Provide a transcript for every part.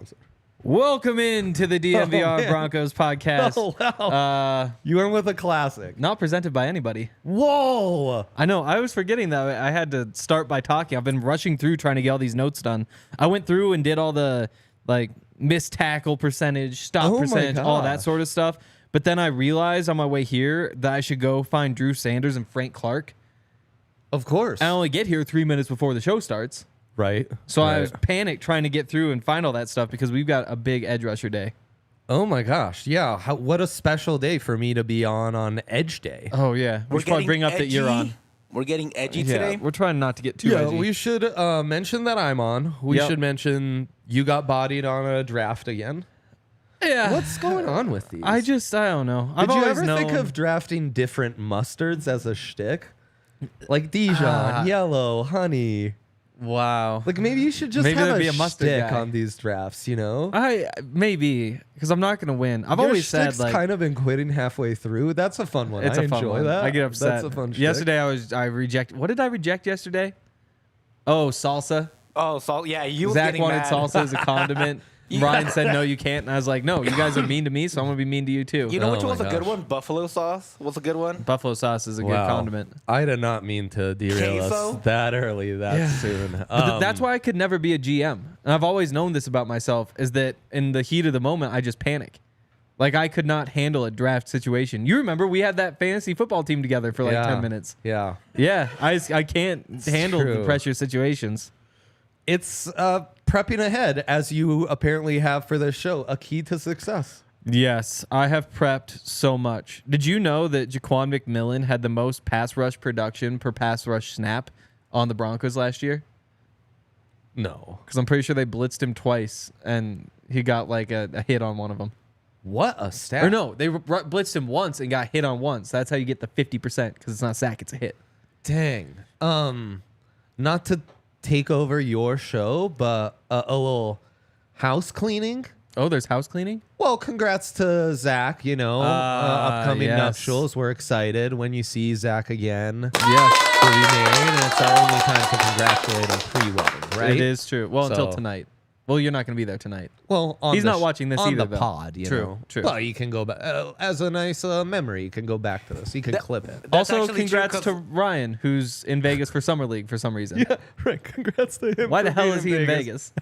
sponsored. Welcome into the DNVR Broncos Podcast. Oh, wow. You went with a classic. Not presented by anybody. Whoa. I know. I was forgetting that I had to start by talking. I've been rushing through trying to get all these notes done. I went through and did all the missed tackle percentage, stop percentage, all that sort of stuff. But then I realized on my way here that I should go find Drew Sanders and Frank Clark. Of course. I only get here 3 minutes before the show starts. Right. So I was panicked trying to get through and find all that stuff because we've got a big edge rusher day. Oh my gosh. Yeah. What a special day for me to be on Edge Day. Oh, yeah. We should probably bring up that you're on. We're getting edgy today. We're trying not to get too edgy. We should mention that I'm on. We should mention you got bodied on a draft again. Yeah. What's going on with these? I don't know. Did you ever think of drafting different mustards as a shtick? Like Dijon, yellow, honey. Wow. Like maybe you should just have a shtick on these drafts, you know? Maybe because I'm not going to win. I've Your always said kind of been quitting halfway through. That's a fun one. It's a fun enjoy one. that. I get upset. That's a fun shtick. Yesterday I rejected. What did I reject yesterday? Oh, salsa. Oh, yeah. You Zach wanted salsa as a condiment. Ryan said, no, you can't. And I was like, no, you guys are mean to me, so I'm going to be mean to you, too. You know which one's a good one? Buffalo sauce was a good one. Buffalo sauce is a good condiment. I did not mean to derail us that early, that soon. That's why I could never be a GM. And I've always known this about myself, is that in the heat of the moment, I just panic. Like, I could not handle a draft situation. You remember we had that fantasy football team together for 10 minutes. Yeah. Yeah, I can't handle the pressure situations. It's prepping ahead, as you apparently have for this show, a key to success. Yes, I have prepped so much. Did you know that Jaquan McMillan had the most pass rush production per pass rush snap on the Broncos last year? No. Because I'm pretty sure they blitzed him twice, and he got like a hit on one of them. What a stat. Or no, they blitzed him once and got hit on once. That's how you get the 50%, because it's not a sack, it's a hit. Dang. Not to take over your show, but a little house cleaning. Oh, there's house cleaning? Well, congrats to Zach, upcoming nuptials. We're excited when you see Zach again. Yes. To be married, and it's our only time to congratulate him pre-wedding, right? It is true. Well, until tonight. Well, you're not going to be there tonight. Well, he's not watching this either, on the pod, you know. True. Well, you can go back as a nice memory. You can go back to this. You can clip it. Also, congrats to Ryan, who's in Vegas for Summer League for some reason. Yeah, right. Congrats to him. Why the hell is he in Vegas?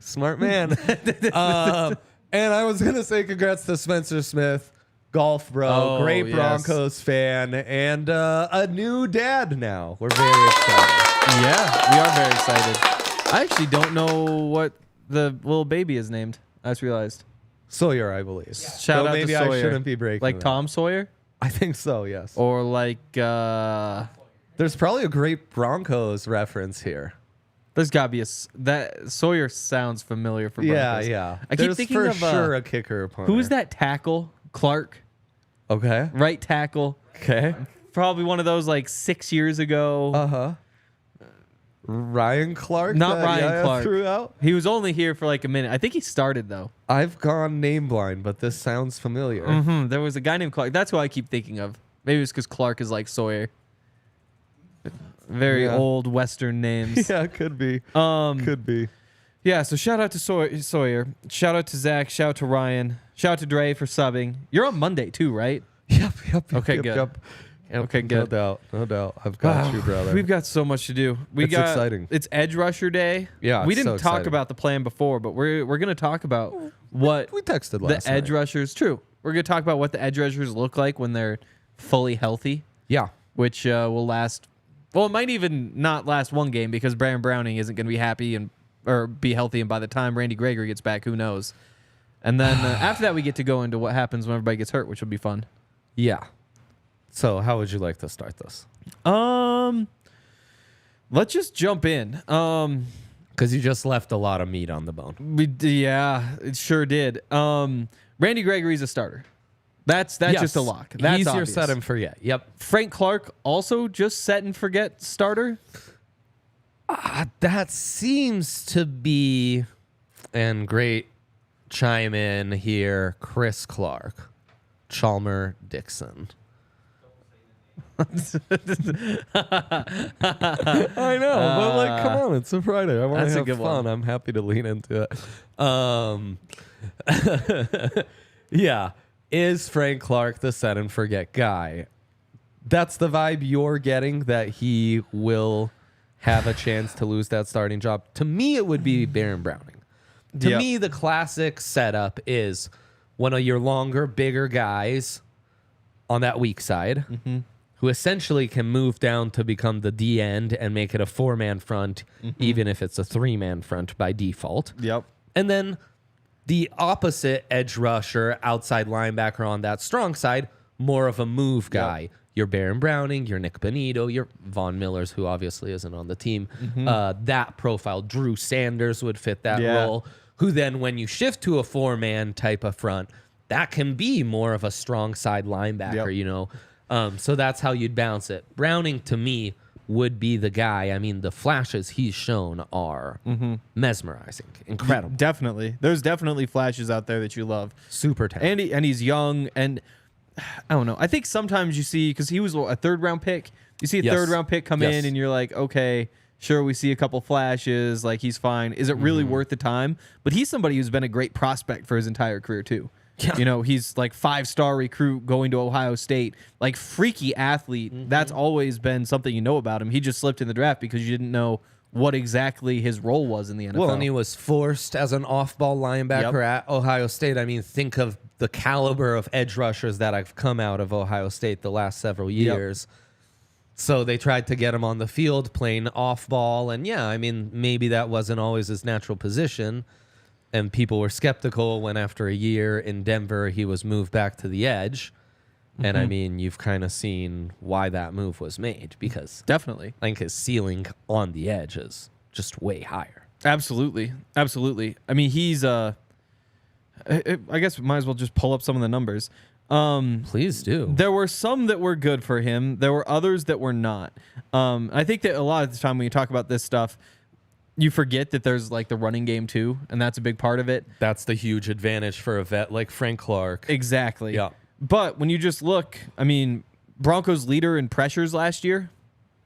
Smart man. And I was gonna say congrats to Spencer Smith, golf bro, great Broncos fan, and a new dad now. We're very excited. Yeah, we are very excited. I actually don't know what the little baby is named. I just realized. Sawyer, I believe. Yeah. Shout out maybe to Sawyer. I shouldn't be breaking like that. Tom Sawyer? I think so, yes. Or like there's probably a great Broncos reference here. There's got to be that Sawyer sounds familiar for Broncos. Yeah. I keep thinking for of sure a kicker opponent. Who is that tackle? Clark. Okay. Right tackle. Okay. Probably one of those like 6 years ago. Uh-huh. Ryan Clark? Not Ryan Clark. Threw out? He was only here for like a minute. I think he started, though. I've gone name blind, but this sounds familiar. Mm-hmm. There was a guy named Clark. That's who I keep thinking of. Maybe it's because Clark is like Sawyer. Very old Western names. Yeah, could be. Could be. Yeah, so shout out to Sawyer. Shout out to Zach. Shout out to Ryan. Shout out to Dre for subbing. You're on Monday, too, right? Yep. Okay, good. Yep. Okay, good. No doubt. I've got you, brother. We've got so much to do. It's exciting. It's Edge Rusher Day. Yeah, we it's didn't so talk exciting. about the plan before, but we're going to talk about what we texted last the Edge night. Rushers. True. We're going to talk about what the Edge Rushers look like when they're fully healthy. Yeah. Which will last. Well, it might even not last one game because Brandon Browning isn't going to be happy or be healthy, and by the time Randy Gregory gets back, who knows? And then after that, we get to go into what happens when everybody gets hurt, which will be fun. Yeah. So, how would you like to start this? Let's just jump in. Because you just left a lot of meat on the bone. Yeah, it sure did. Randy Gregory's a starter. That's just a lock. That's He's your obvious. set and forget. Yep. Frank Clark also just set and forget starter. That seems to be, and great chime in here, Chris Clark, Chalmer Dixon. I know, but like, come on, it's a Friday. I want to have fun. I'm happy to lean into it. Yeah. Is Frank Clark the set and forget guy? That's the vibe you're getting, that he will have a chance to lose that starting job. To me, it would be Baron Browning. To me, the classic setup is one of your longer, bigger guys on that weak side, who essentially can move down to become the D end and make it a 4-man front, even if it's a 3-man front by default. Yep. And then the opposite edge rusher, outside linebacker on that strong side, more of a move guy. Yep. Your Baron Browning, your Nik Bonitto, your Von Millers, who obviously isn't on the team. That profile, Drew Sanders would fit that role, who then when you shift to a 4-man type of front, that can be more of a strong side linebacker, you know. So that's how you'd balance it. Browning, to me, would be the guy. I mean, the flashes he's shown are mesmerizing, incredible. Definitely. There's definitely flashes out there that you love. Super talented. And he's young, and I don't know. I think sometimes you see, because he was a 3rd-round pick, you see a 3rd-round pick come in, and you're like, okay, sure, we see a couple flashes, like he's fine. Is it really worth the time? But he's somebody who's been a great prospect for his entire career, too. Yeah. You know, he's like 5-star recruit going to Ohio State, like freaky athlete. That's always been something you know about him. He just slipped in the draft because you didn't know what exactly his role was in the NFL. Well, and he was forced as an off-ball linebacker at Ohio State. I mean, think of the caliber of edge rushers that have come out of Ohio State the last several years. So they tried to get him on the field playing off-ball. And yeah, I mean, maybe that wasn't always his natural position. And people were skeptical when after a year in Denver, he was moved back to the edge. And I mean, you've kind of seen why that move was made, because definitely, I think his ceiling on the edge is just way higher. Absolutely. Absolutely. I mean, he's, I guess we might as well just pull up some of the numbers. Please do. There were some that were good for him. There were others that were not. I think that a lot of the time when you talk about this stuff, you forget that there's like the running game too, and that's a big part of it. That's the huge advantage for a vet like Frank Clark. Exactly. Yeah. But when you just look, I mean, Broncos leader in pressures last year,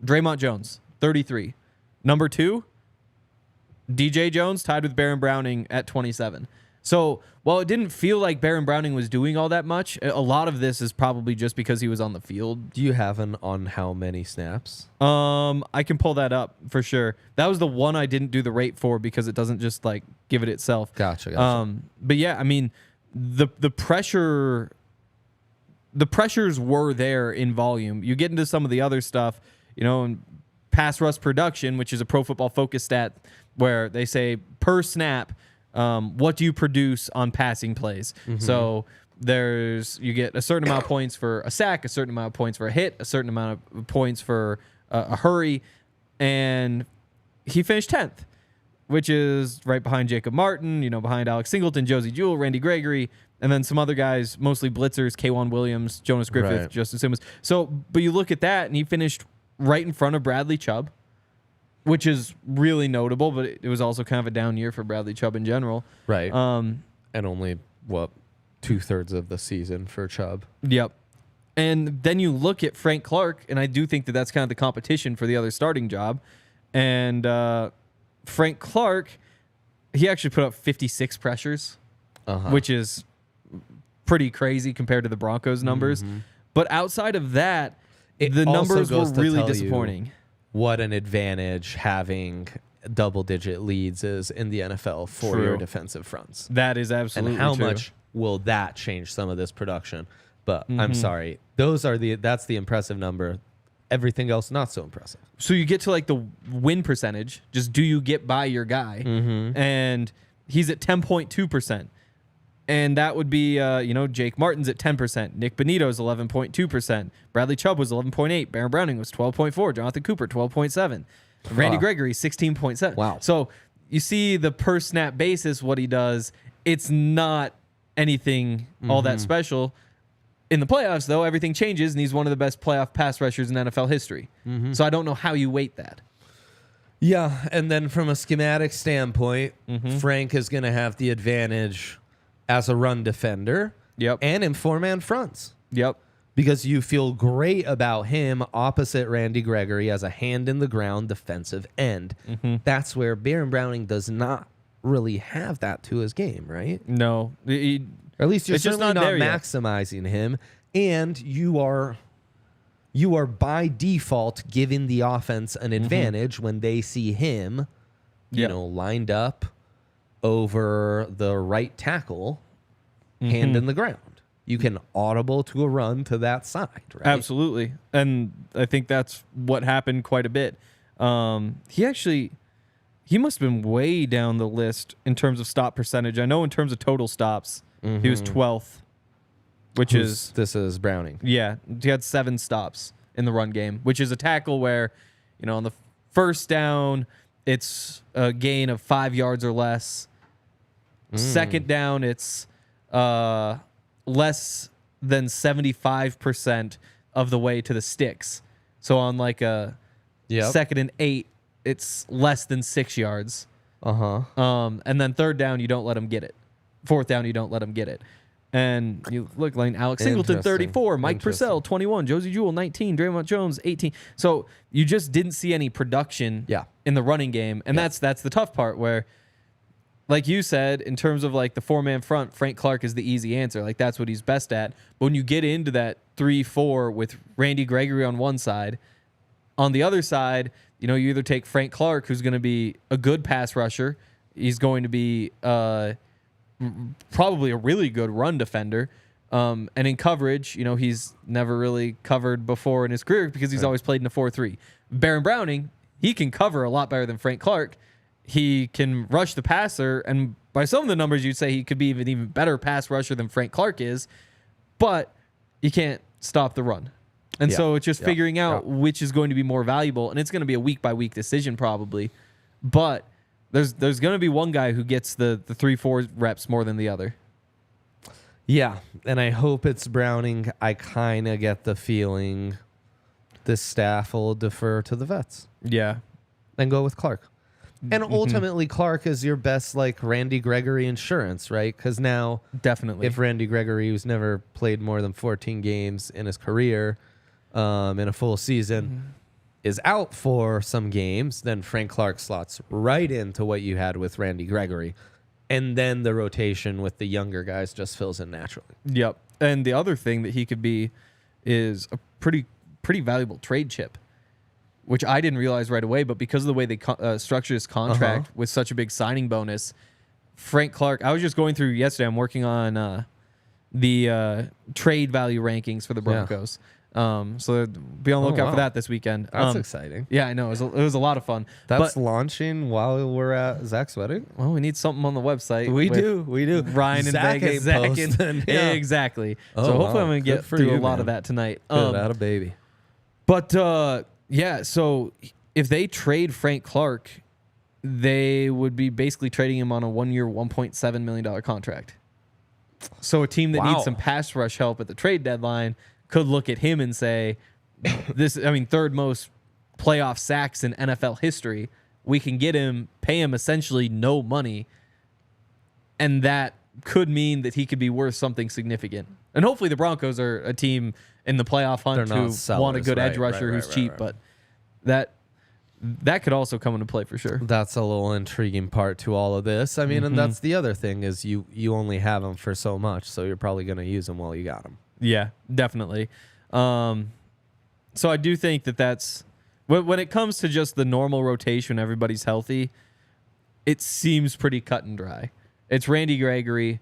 Draymond Jones, 33. Number 2, DJ Jones, tied with Baron Browning at 27. So while it didn't feel like Baron Browning was doing all that much, a lot of this is probably just because he was on the field. Do you have an on how many snaps? I can pull that up for sure. That was the one I didn't do the rate for because it doesn't just like give it itself. Gotcha. But yeah, I mean, the pressures were there in volume. You get into some of the other stuff, you know, and pass rush production, which is a Pro Football Focus stat where they say per snap, what do you produce on passing plays? So you get a certain amount of points for a sack, a certain amount of points for a hit, a certain amount of points for a hurry, and he finished 10th, which is right behind Jacob Martin, you know, behind Alex Singleton, Josie Jewell, Randy Gregory, and then some other guys, mostly blitzers, K'Wan Williams, Jonas Griffith, Justin Simmons. So, but you look at that, and he finished right in front of Bradley Chubb, which is really notable, but it was also kind of a down year for Bradley Chubb in general. Right. And only, 2/3 of the season for Chubb. Yep. And then you look at Frank Clark, and I do think that that's kind of the competition for the other starting job. And Frank Clark, he actually put up 56 pressures, which is pretty crazy compared to the Broncos numbers. But outside of that, the numbers were really disappointing. What an advantage having double-digit leads is in the NFL for your defensive fronts. That is absolutely true. And how true. much will that change some of this production? But I'm sorry. That's the impressive number. Everything else, not so impressive. So you get to like the win percentage. Just do you get by your guy? And he's at 10.2%. And that would be, Jake Martin's at 10%. Nik Bonitto's 11.2%. Bradley Chubb was 11.8%. Baron Browning was 12.4%. Jonathan Cooper, 12.7%. Randy Gregory, 16.7%. Wow. So you see the per snap basis, what he does, it's not anything all that special. In the playoffs, though, everything changes, and he's one of the best playoff pass rushers in NFL history. So I don't know how you weight that. Yeah, and then from a schematic standpoint, Frank is going to have the advantage as a run defender. Yep. And in 4-man fronts. Yep. because you feel great about him opposite Randy Gregory as a hand-in-the-ground defensive end. That's where Baron Browning does not really have that to his game, right? No. Or at least you're It's just certainly not not there yet. maximizing him, and you are by default giving the offense an advantage when they see him, you know, lined up over the right tackle, hand in the ground. You can audible to a run to that side, right? Absolutely. And I think that's what happened quite a bit. He must have been way down the list in terms of stop percentage. I know in terms of total stops, he was 12th, This is Browning. Yeah, he had 7 stops in the run game, which is a tackle where, you know, on the first down, it's a gain of 5 yards or less. Second down, it's less than 75% of the way to the sticks. So on like a 2nd and 8, it's less than 6 yards. And then third down, you don't let them get it. Fourth down, you don't let them get it. And you look like Alex Singleton, 34, Mike Purcell, 21, Josie Jewell, 19, Draymond Jones, 18. So you just didn't see any production in the running game. And that's the tough part where, like you said, in terms of like the 4-man front, Frank Clark is the easy answer. Like that's what he's best at. But when you get into that 3-4 with Randy Gregory on one side, on the other side, you know, you either take Frank Clark, who's going to be a good pass rusher. He's going to be probably a really good run defender. And in coverage, you know, he's never really covered before in his career because he's always played in a 4-3. Baron Browning, he can cover a lot better than Frank Clark. He can rush the passer, and by some of the numbers, you'd say he could be an even better pass rusher than Frank Clark is, but you can't stop the run. And so it's just figuring out which is going to be more valuable, and it's going to be a week-by-week decision probably. But there's going to be one guy who gets the 3-4 reps more than the other. Yeah, and I hope it's Browning. I kind of get the feeling this staff will defer to the vets. Yeah. And go with Clark. And ultimately, Clark is your best, like, Randy Gregory insurance, right? Because now, definitely, if Randy Gregory, who's never played more than 14 games in his career in a full season, is out for some games, then Frank Clark slots right into what you had with Randy Gregory. And then the rotation with the younger guys just fills in naturally. Yep. And the other thing that he could be is a pretty valuable trade chip, which I didn't realize right away, but because of the way they structured his contract with such a big signing bonus, Frank Clark, I was just going through yesterday, I'm working on the trade value rankings for the Broncos. So be on the lookout for that this weekend. That's exciting. Yeah, I know. It was a lot of fun. That's launching while we're at Zach's wedding? Well, we need something on the website. We do. Ryan and Zach Vegas. ain't posting. Yeah. Exactly. Oh, so hopefully wow. I'm going to Good get for through you, a lot man. of that tonight. Good, out a baby. But yeah, so if they trade Frank Clark, they would be basically trading him on a 1-year, $1.7 million contract. So a team that needs some pass rush help at the trade deadline could look at him and say, third most playoff sacks in NFL history. We can get him, pay him essentially no money, and that could mean that he could be worth something significant. And hopefully the Broncos are a team in the playoff hunt who want a good edge rusher who's cheap, but that could also come into play for sure. That's a little intriguing part to all of this. I mean, and that's the other thing is you only have them for so much, so you're probably going to use them while you got them. Yeah, definitely. So I do think that's when it comes to just the normal rotation, everybody's healthy, it seems pretty cut and dry. It's Randy Gregory,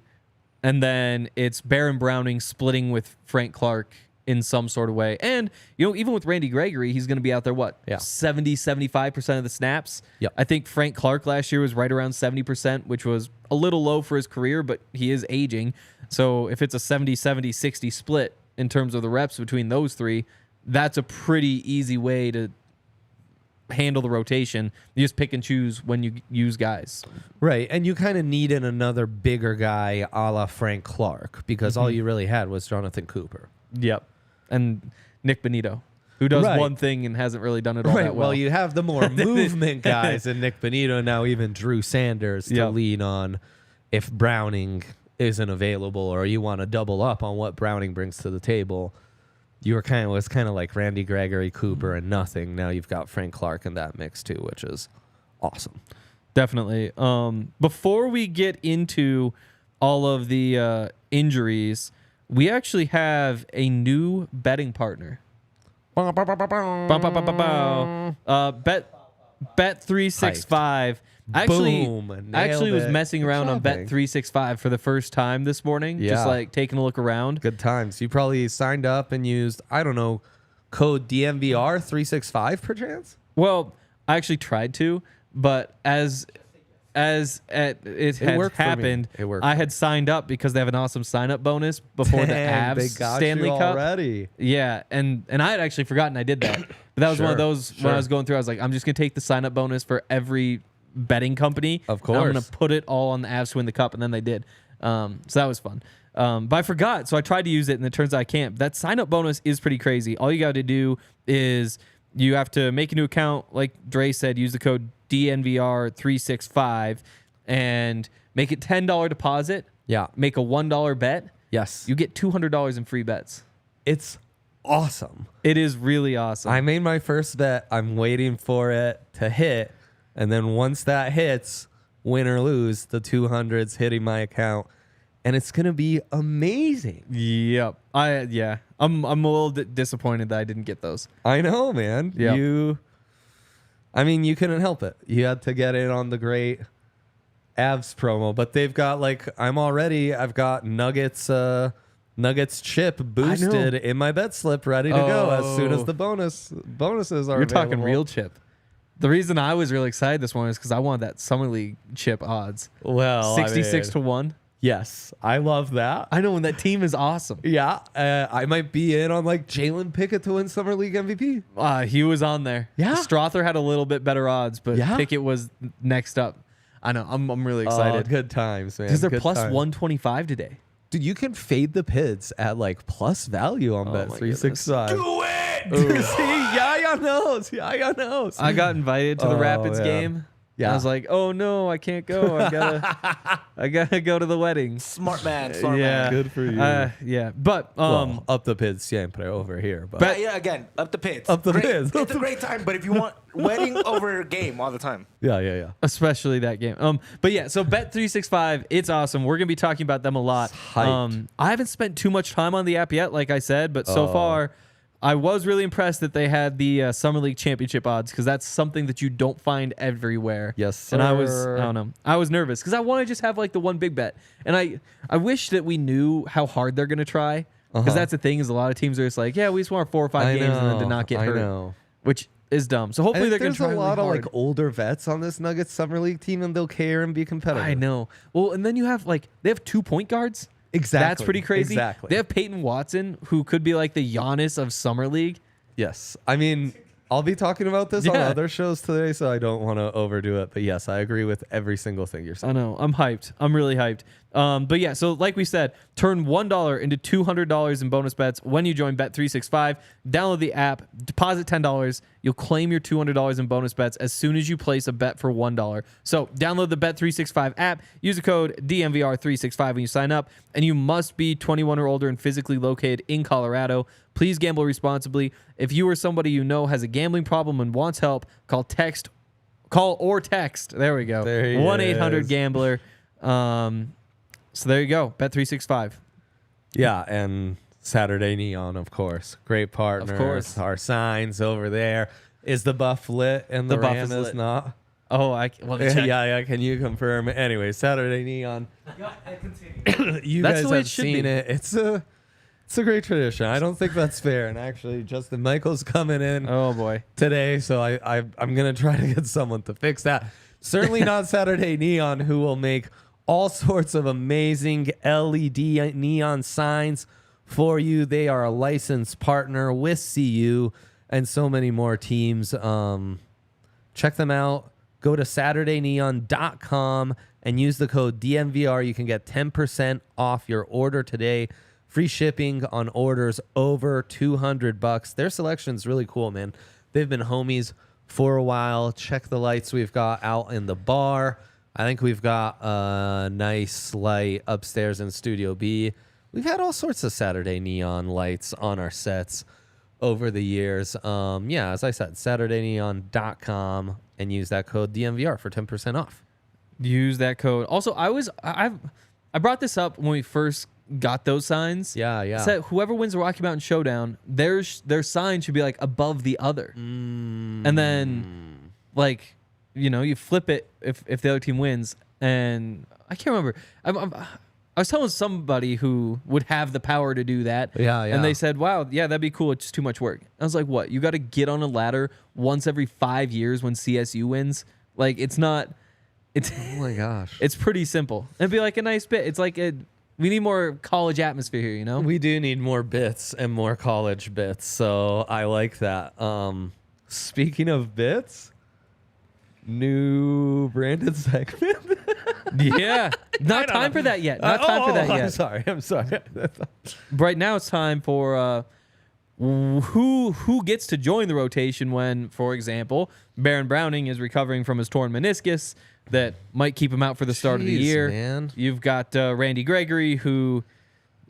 and then it's Baron Browning splitting with Frank Clark in some sort of way. And, you know, even with Randy Gregory, he's going to be out there, 70, 75% of the snaps? Yep. I think Frank Clark last year was right around 70%, which was a little low for his career, but he is aging. So if it's a 70, 70, 60 split in terms of the reps between those three, that's a pretty easy way to handle the rotation. You just pick and choose when you use guys. Right, and you kind of needed another bigger guy a la Frank Clark because all you really had was Jonathan Cooper. Yep. And Nik Bonitto, who does one thing and hasn't really done it all that well. Well, you have the more movement guys in Nik Bonitto, now even Drew Sanders to lean on if Browning isn't available or you want to double up on what Browning brings to the table. you were kind of like Randy Gregory, Cooper, and nothing. Now you've got Frank Clark in that mix too, which is awesome. Definitely. Before we get into all of the injuries, we actually have a new betting partner. Bet365. Actually was messing around on Bet365 for the first time this morning. Yeah. Just like taking a look around. Good times. You probably signed up and used, I don't know, code DNVR 365 perchance? Well, I actually tried to, but it had happened, I had signed up because they have an awesome sign-up bonus before the Avs they got Stanley you Cup. Already. Yeah, and I had actually forgotten I did that. But that was one of those when I was going through, I was like, I'm just going to take the sign-up bonus for every betting company. Of course. I'm going to put it all on the Avs to win the Cup, and then they did. So that was fun. But I forgot, so I tried to use it, and it turns out I can't. That sign-up bonus is pretty crazy. All you got to do is you have to make a new account, like Dre said, use the code DNVR365, and make it $10 deposit. Yeah. Make a $1 bet. Yes. You get $200 in free bets. It's awesome. It is really awesome. I made my first bet. I'm waiting for it to hit. And then once that hits, win or lose, the 200's hitting my account. And it's going to be amazing. Yep. I'm a little disappointed that I didn't get those. I know, man. Yep. You couldn't help it. You had to get in on the great Avs promo, but they've got I've got Nuggets chip boosted in my bet slip ready to go as soon as the bonuses are You're available. talking real chip. The reason I was really excited this morning is because I wanted that Summer League chip odds. Well, 66 to 1. Yes, I love that. I know, and that team is awesome. Yeah, I might be in on like Jalen Pickett to win Summer League MVP. He was on there. Yeah. Strother had a little bit better odds, but Pickett was next up. I know. I'm really excited. Oh, good times, man. Because they're Good plus times. 125 today. Dude, you can fade the Pids at like plus value on Bet365. Do it! See, Yaya knows. Yaya knows. I got invited to the Rapids yeah. game. Yeah. I was like, oh no, I can't go. I gotta go to the wedding. Smart man. Good for you. Yeah. But Well, up the Pids siempre over here. But Again, up the pits. Up the Great. pits. It's a great time, but if you want wedding over game all the time. yeah. especially that game. But yeah, so Bet365, it's awesome. We're gonna be talking about them a lot. Hyped. I haven't spent too much time on the app yet, like I said, but so far I was really impressed that they had the Summer League championship odds, because that's something that you don't find everywhere. Yes, sir. And I don't know. I was nervous because I want to just have like the one big bet, and I wish that we knew how hard they're gonna try, because that's the thing is a lot of teams are just like, yeah, we just want 4 or 5 games and then to not get hurt, which is dumb. So hopefully they're gonna try. There's a lot really of hard. like older vets on this Nuggets Summer League team, and they'll care and be competitive. I know. Well, and then you have they have 2 point guards. Exactly. That's pretty crazy. Exactly. They have Peyton Watson, who could be like the Giannis of Summer League. Yes. I mean, I'll be talking about this on Yeah. other shows today, so I don't want to overdo it. But yes, I agree with every single thing you're saying. I know. I'm hyped. I'm really hyped. But yeah, so like we said, turn $1 into $200 in bonus bets when you join Bet365. Download the app, deposit $10. You'll claim your $200 in bonus bets as soon as you place a bet for $1. So download the Bet365 app, use the code DNVR365 when you sign up, and you must be 21 or older and physically located in Colorado. Please gamble responsibly. If you or somebody you know has a gambling problem and wants help, call or text. There we go. 1-800-GAMBLER. So there you go. Bet365. Yeah, and Saturday Neon, of course. Great partners. Of course. Our signs over there. Is the buff lit and the buff Ram is is lit. not? Oh, Yeah, can you confirm? Anyway, Saturday Neon. You That's guys the way have it should seen be. it. It's a great tradition. I don't think that's fair. And actually, Justin Michael's coming in Oh boy. today, so I'm gonna try to get someone to fix that. Certainly not Saturday Neon, who will make all sorts of amazing LED neon signs for you. They are a licensed partner with CU and so many more teams. Check them out. Go to SaturdayNeon.com and use the code DNVR. You can get 10% off your order today. Free shipping on orders over $200. Their selection is really cool, man. They've been homies for a while. Check the lights we've got out in the bar. I think we've got a nice light upstairs in Studio B. We've had all sorts of Saturday Neon lights on our sets over the years. As I said, SaturdayNeon.com and use that code DNVR for 10% off. Use that code. Also, I brought this up when we first got those signs. Yeah. Said whoever wins the Rocky Mountain Showdown, their sign should be like above the other. And then like, you flip it if the other team wins. And I can't remember. I was telling somebody who would have the power to do that. Yeah. And they said, wow, yeah, that'd be cool. It's just too much work. I was like, what? You got to get on a ladder once every 5 years when CSU wins? Like, it's not. It's oh my gosh. It's pretty simple. It'd be like a nice bit. It's like we need more college atmosphere here, you know? We do need more bits and more college bits. So I like that. Speaking of bits, new branded segment. Yeah. Not time for that yet. Not time for that yet. I'm sorry. Right now it's time for who gets to join the rotation when, for example, Baron Browning is recovering from his torn meniscus that might keep him out for the start of the year. Man. You've got Randy Gregory who,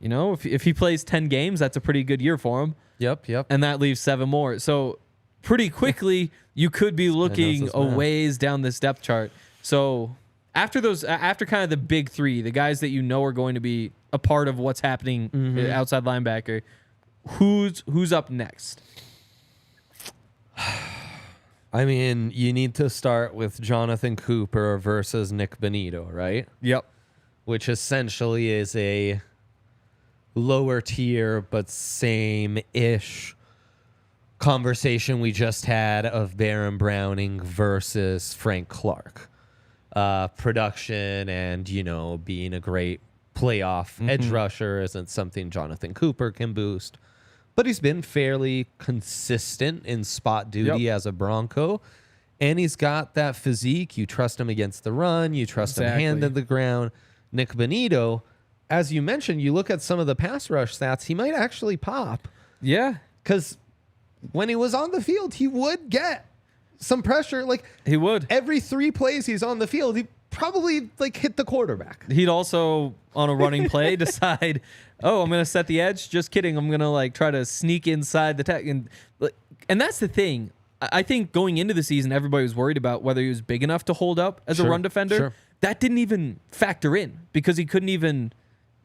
if he plays 10 games, that's a pretty good year for him. Yep. And that leaves 7 more. So pretty quickly you could be looking a ways down this depth chart. So after kind of the big 3, the guys that are going to be a part of what's happening outside linebacker, who's up next? I mean, you need to start with Jonathan Cooper versus Nik Bonitto, right? Yep. Which essentially is a lower tier but same-ish conversation we just had of Baron Browning versus Frank Clark. Production and, being a great playoff edge rusher isn't something Jonathan Cooper can boost. But he's been fairly consistent in spot duty as a Bronco. And he's got that physique. You trust him against the run. You trust him hand in the ground. Nik Bonitto, as you mentioned, you look at some of the pass rush stats, he might actually pop. Yeah. Because when he was on the field, he would get some pressure. Like he would. Every 3 plays he's on the field, he probably hit the quarterback. He'd also, on a running play, decide, oh, I'm going to set the edge. Just kidding. I'm going to try to sneak inside the tech. And that's the thing. I think going into the season, everybody was worried about whether he was big enough to hold up as a run defender. Sure. That didn't even factor in because he couldn't even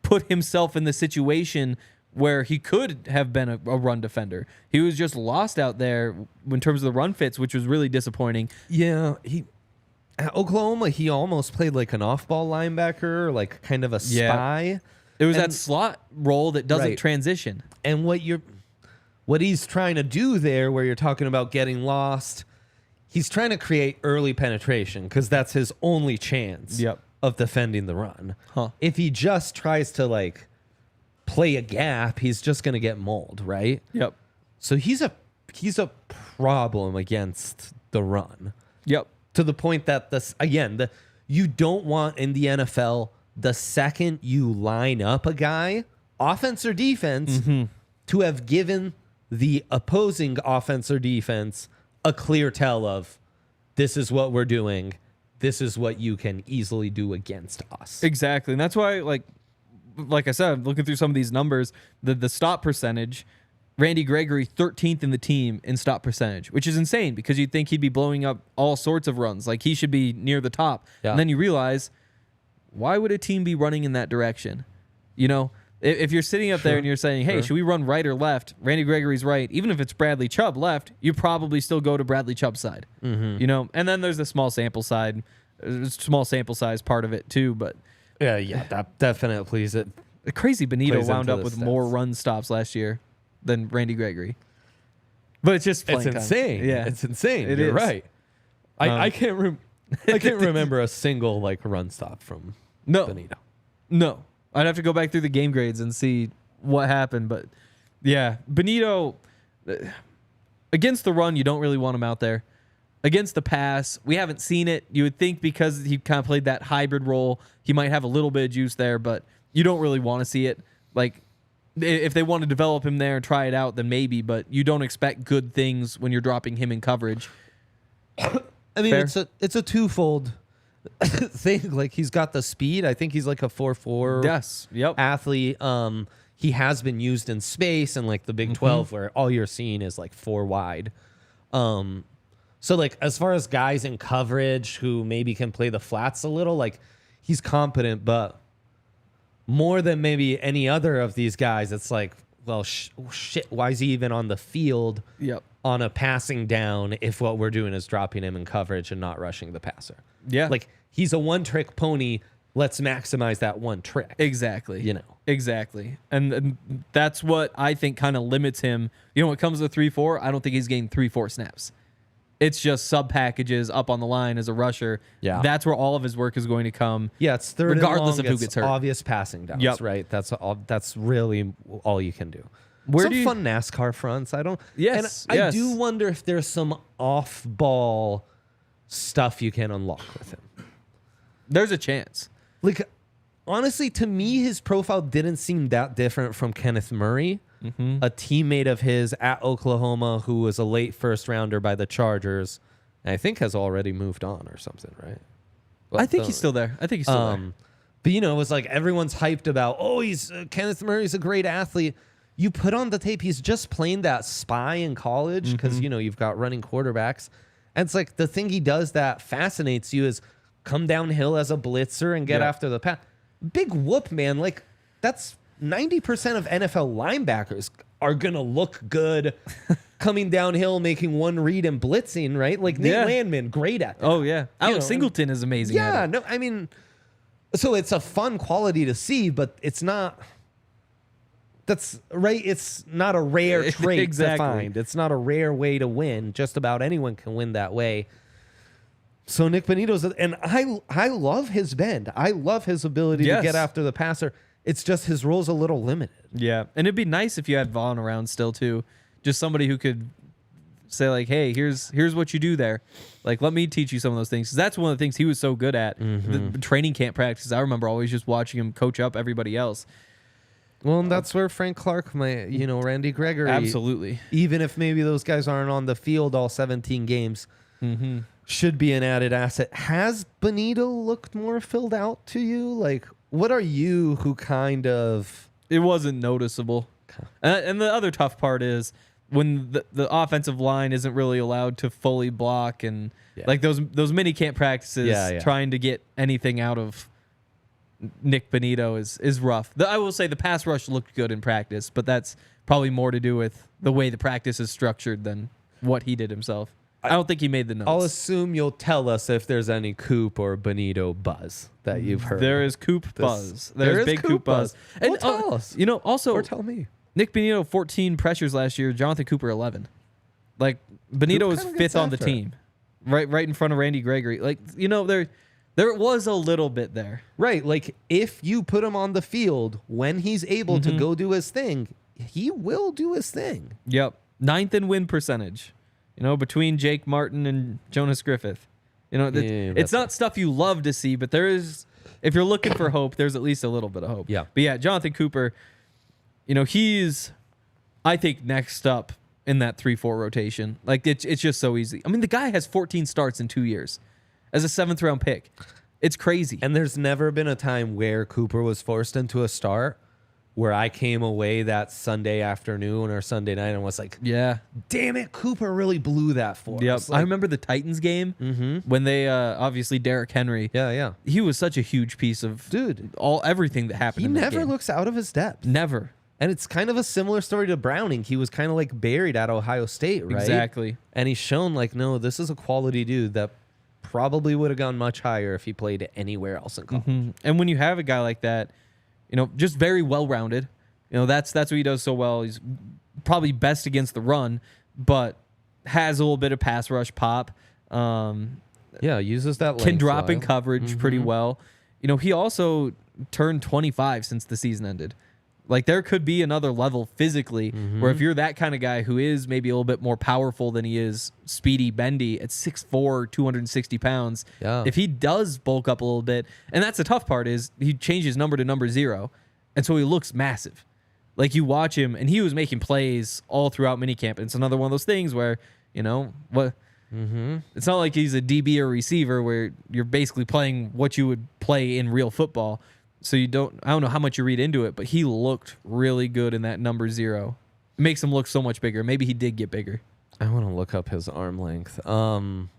put himself in the situation where he could have been a run defender. He was just lost out there in terms of the run fits, which was really disappointing. Yeah, at Oklahoma, he almost played like an off-ball linebacker, like kind of a spy. It was that slot role that doesn't transition. And what he's trying to do there, where you're talking about getting lost, he's trying to create early penetration because that's his only chance of defending the run. If he just tries to play a gap, he's just going to get mauled, right? Yep. So he's a problem against the run. Yep. To the point that you don't want in the NFL the second you line up a guy, offense or defense, to have given the opposing offense or defense a clear tell of this is what we're doing. This is what you can easily do against us. Exactly. And that's why, like I said, looking through some of these numbers, the stop percentage, Randy Gregory 13th in the team in stop percentage, which is insane because you'd think he'd be blowing up all sorts of runs. Like he should be near the top. Yeah. And then you realize, why would a team be running in that direction? If you're sitting up there and you're saying, hey, should we run right or left? Randy Gregory's right. Even if it's Bradley Chubb left, you probably still go to Bradley Chubb's side. And then there's the small sample size part of it too. But that definitely is it. Crazy Bonitto wound up with more run stops last year than Randy Gregory. But it's just playing time. Insane. Yeah, it's insane. It You're is. Right. I can't remember a single run stop from Bonitto. No. I'd have to go back through the game grades and see what happened. But yeah, Bonitto, against the run, you don't really want him out there. Against the pass, we haven't seen it. You would think because he kind of played that hybrid role, he might have a little bit of juice there, but you don't really want to see it. If they want to develop him there and try it out, then maybe, but you don't expect good things when you're dropping him in coverage. I mean, it's a twofold thing. He's got the speed. I think he's like a 4.4 yes. Yep. athlete. he has been used in space and like the Big 12 where all you're seeing is like 4 wide. So like as far as guys in coverage who maybe can play the flats a little, like he's competent, but more than maybe any other of these guys, it's like, well, shit, why is he even on the field on a passing down if what we're doing is dropping him in coverage and not rushing the passer? Yeah. Like he's a one-trick pony. Let's maximize that one trick. Exactly. You know. Exactly. And that's what I think kind of limits him. You know, when it comes to 3-4, I don't think he's getting 3-4 snaps. It's just sub packages up on the line as a rusher. Yeah. That's where all of his work is going to come. Yeah, it's third regardless and long, of who gets hurt. Obvious passing downs, right? That's really all you can do. Where some do you, fun NASCAR fronts. I don't. Yes, and yes. I do wonder if there's some off-ball stuff you can unlock with him. There's a chance. Like, honestly, to me, his profile didn't seem that different from Kenneth Murray, a teammate of his at Oklahoma who was a late first rounder by the Chargers, and I think has already moved on or something, right? But I think he's still there. I think he's still there. But, you know, it was like everyone's hyped about, he's Kenneth Murray's a great athlete. You put on the tape, he's just playing that spy in college because, you know, you've got running quarterbacks. And it's like the thing he does that fascinates you is come downhill as a blitzer and get after the pass. Big whoop, man. Like, that's 90% of NFL linebackers are going to look good coming downhill, making one read and blitzing, right? Like, Nate Landman, great at that. Oh, yeah. Alex Singleton is amazing at it. Yeah, no, I mean, so it's a fun quality to see, but it's not... That's right. It's not a rare trait to find. It's not a rare way to win. Just about anyone can win that way. So Nik Bonitto's, and I love his bend. I love his ability to get after the passer. It's just his role's a little limited. Yeah, and it'd be nice if you had Vaughn around still too, just somebody who could say like, "Hey, here's what you do there. Like, let me teach you some of those things." 'Cause that's one of the things he was so good at. The training camp practices. I remember always just watching him coach up everybody else. Well, and that's where Frank Clark, Randy Gregory. Absolutely. Even if maybe those guys aren't on the field all 17 games, should be an added asset. Has Bonitto looked more filled out to you? Like, what are you who kind of... It wasn't noticeable. Okay. And the other tough part is when the offensive line isn't really allowed to fully block and like those mini camp practices trying to get anything out of Nik Bonitto is rough. I will say the pass rush looked good in practice, but that's probably more to do with the way the practice is structured than what he did himself. I don't think he made the notes. I'll assume you'll tell us if there's any Coop or Bonitto buzz that you've heard. There is Coop buzz. There's big Coop buzz. And tell us. You know, also... Or tell me. Nik Bonitto, 14 pressures last year. Jonathan Cooper, 11. Like, Bonitto was 5th on the team. Right in front of Randy Gregory. Like, you know, there was a little bit there. Right. Like, if you put him on the field when he's able to go do his thing, he will do his thing. Yep. 9th in win percentage. You know, between Jake Martin and Jonas Griffith. You know, it's not stuff you love to see, but there is, if you're looking for hope, there's at least a little bit of hope. Yeah. But yeah, Jonathan Cooper, you know, he's, I think, next up in that 3-4 rotation. Like, it's just so easy. I mean, the guy has 14 starts in 2 years as a 7th-round pick. It's crazy. And there's never been a time where Cooper was forced into a start where I came away that Sunday afternoon or Sunday night and was like, yeah, damn it, Cooper really blew that for us. Like, I remember the Titans game when they, obviously, Derrick Henry. Yeah. He was such a huge piece of everything that happened in that game. He never looks out of his depth. Never. And it's kind of a similar story to Browning. He was kind of like buried at Ohio State, right? Exactly. And he's shown like, no, this is a quality dude that probably would have gone much higher if he played anywhere else in college. And when you have a guy like that, you know, just very well-rounded. You know, that's what he does so well. He's probably best against the run, but has a little bit of pass rush pop. Uses that can drop in coverage pretty well. You know, he also turned 25 since the season ended. Like, there could be another level physically where if you're that kind of guy who is maybe a little bit more powerful than he is speedy, bendy at 6'4", 260 pounds, if he does bulk up a little bit, and that's the tough part is he changed his number to number 0, and so he looks massive. Like, you watch him, and he was making plays all throughout minicamp. It's another one of those things where, you know, it's not like he's a DB or receiver where you're basically playing what you would play in real football. So I don't know how much you read into it, but he looked really good in that number 0. It makes him look so much bigger. Maybe he did get bigger. I want to look up his arm length. I'm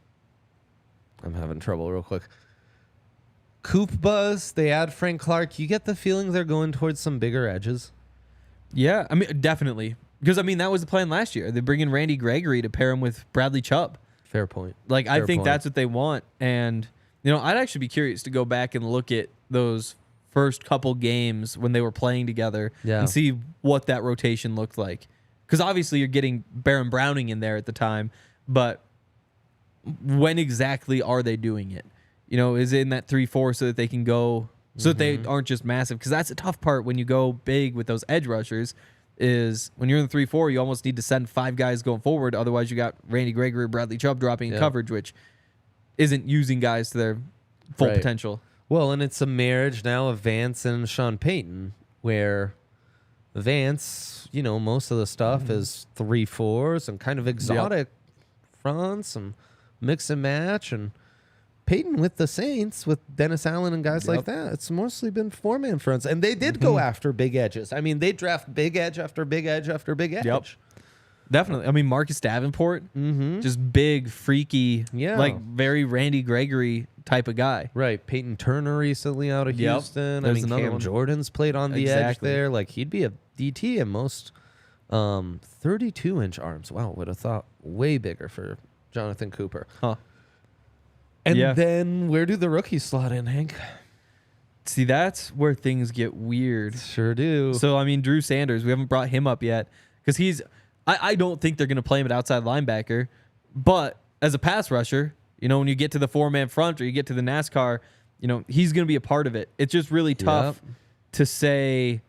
having trouble real quick. Coop Buzz, they add Frank Clark. You get the feeling they're going towards some bigger edges. Yeah, I mean, definitely. Because, I mean, that was the plan last year. They bring in Randy Gregory to pair him with Bradley Chubb. Fair point. Like, I think that's what they want. And, I'd actually be curious to go back and look at those first couple games when they were playing together and see what that rotation looked like. Because obviously you're getting Baron Browning in there at the time, but when exactly are they doing it? Is it in that 3-4 so that they can go, so that they aren't just massive? Because that's a tough part when you go big with those edge rushers, is when you're in the 3-4, you almost need to send 5 guys going forward. Otherwise, you got Randy Gregory, Bradley Chubb dropping in coverage, which isn't using guys to their full potential. Well, and it's a marriage now of Vance and Sean Payton, where Vance, most of the stuff is 3-4s and kind of exotic fronts and mix and match, and Payton with the Saints, with Dennis Allen and guys like that, it's mostly been 4-man fronts. And they did go after big edges. I mean, they draft big edge after big edge after big edge. Yep. Definitely. I mean, Marcus Davenport, just big, freaky, like very Randy Gregory type of guy. Right. Peyton Turner recently out of Houston. I mean, Cam Jordan's played on the edge there. Like, he'd be a DT in most 32-inch arms. Wow, would have thought way bigger for Jonathan Cooper. Huh. And then where do the rookies slot in, Hank? See, that's where things get weird. Sure do. So, I mean, Drew Sanders, we haven't brought him up yet because I don't think they're going to play him at outside linebacker. But as a pass rusher, when you get to the 4-man front or you get to the NASCAR, he's going to be a part of it. It's just really tough to say,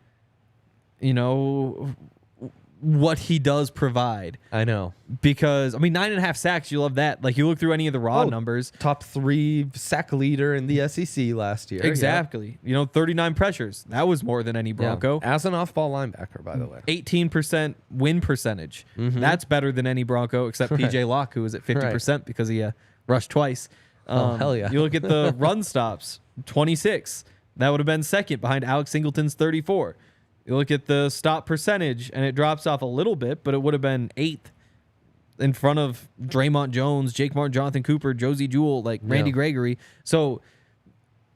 what he does provide. I know. Because, 9.5 sacks, you love that. Like, you look through any of the raw numbers. Top 3 sack leader in the SEC last year. Exactly. 39 pressures. That was more than any Bronco. Yeah. As an off-ball linebacker, by the way. 18% win percentage. That's better than any Bronco except PJ Locke, who was at 50% because he rushed twice. Hell yeah. You look at the run stops, 26. That would have been second behind Alex Singleton's 34. You look at the stop percentage, and it drops off a little bit, but it would have been 8th in front of Draymond Jones, Jake Martin, Jonathan Cooper, Josie Jewell, like Randy Gregory. So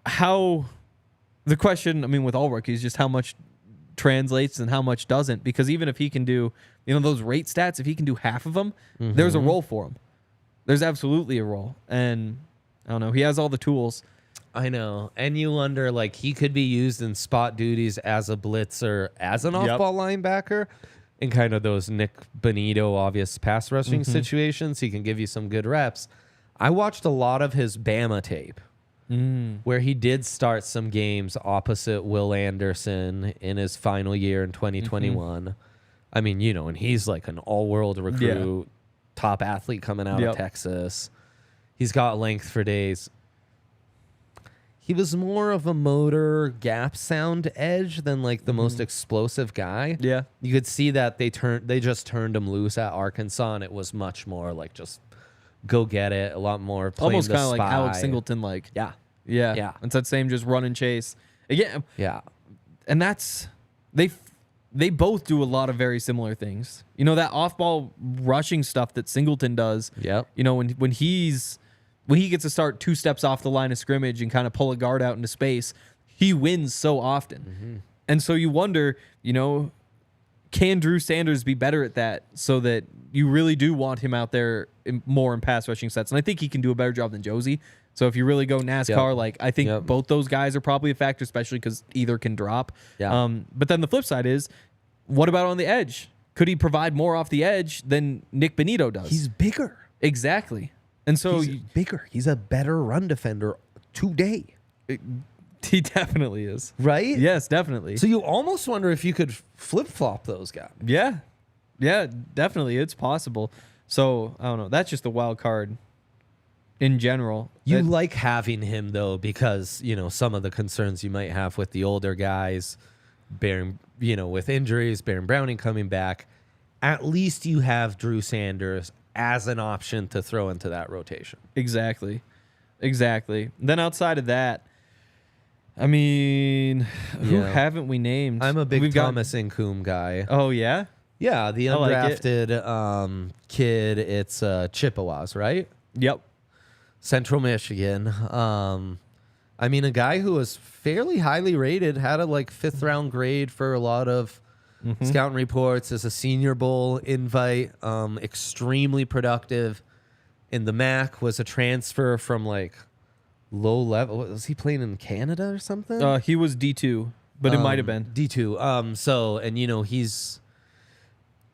the question, with all rookies, just how much translates and how much doesn't. Because even if he can do, those rate stats, if he can do half of them, there's a role for him. There's absolutely a role. And I don't know, he has all the tools. I know. And you wonder, like, he could be used in spot duties as a blitzer, as an off-ball linebacker, in kind of those Nik Bonitto obvious pass rushing situations. He can give you some good reps. I watched a lot of his Bama tape where he did start some games opposite Will Anderson in his final year in 2021. I mean, and he's like an all-world recruit, top athlete coming out of Texas. He's got length for days. He was more of a motor gap sound edge than like the most explosive guy. Yeah. You could see that they just turned him loose at Arkansas, and it was much more like just go get it, a lot more playing almost kind of like Alex Singleton, like yeah. It's that same just run and chase. Again, and that's they both do a lot of very similar things. That off-ball rushing stuff that Singleton does. Yep. When he gets to start 2 steps off the line of scrimmage and kind of pull a guard out into space, he wins so often. And so you wonder, can Drew Sanders be better at that so that you really do want him out there more in pass rushing sets? And I think he can do a better job than Josie. So if you really go NASCAR, I think both those guys are probably a factor, especially because either can drop. But then the flip side is, what about on the edge? Could he provide more off the edge than Nik Bonitto does? He's bigger. Exactly. And so he's bigger. He's a better run defender today. He definitely is. Right? Yes, definitely. So you almost wonder if you could flip-flop those guys. Yeah. Yeah, definitely. It's possible. So, I don't know. That's just the wild card in general. You like having him, though, because, some of the concerns you might have with the older guys, with injuries, Baron Browning coming back. At least you have Drew Sanders as an option to throw into that rotation. Exactly. Then outside of that, I mean, who haven't we named? I'm a big Thomas Incoom guy. Oh, yeah? Yeah, the undrafted kid. It's Chippewas, right? Yep. Central Michigan. I mean, a guy who was fairly highly rated, had a 5th round grade for a lot of scouting reports as a Senior Bowl invite. Extremely productive in the MAC. Was a transfer from low level. Was he playing in Canada or something? He was D2, but it might have been D2. He's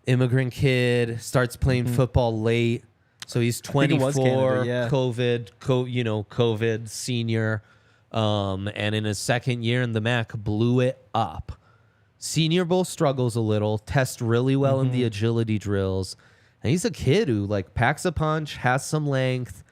immigrant kid, starts playing football late. So he's 24, Canada, COVID senior. And in his second year in the MAC, blew it up. Senior Bowl struggles a little, tests really well in the agility drills. And he's a kid who packs a punch, has some length.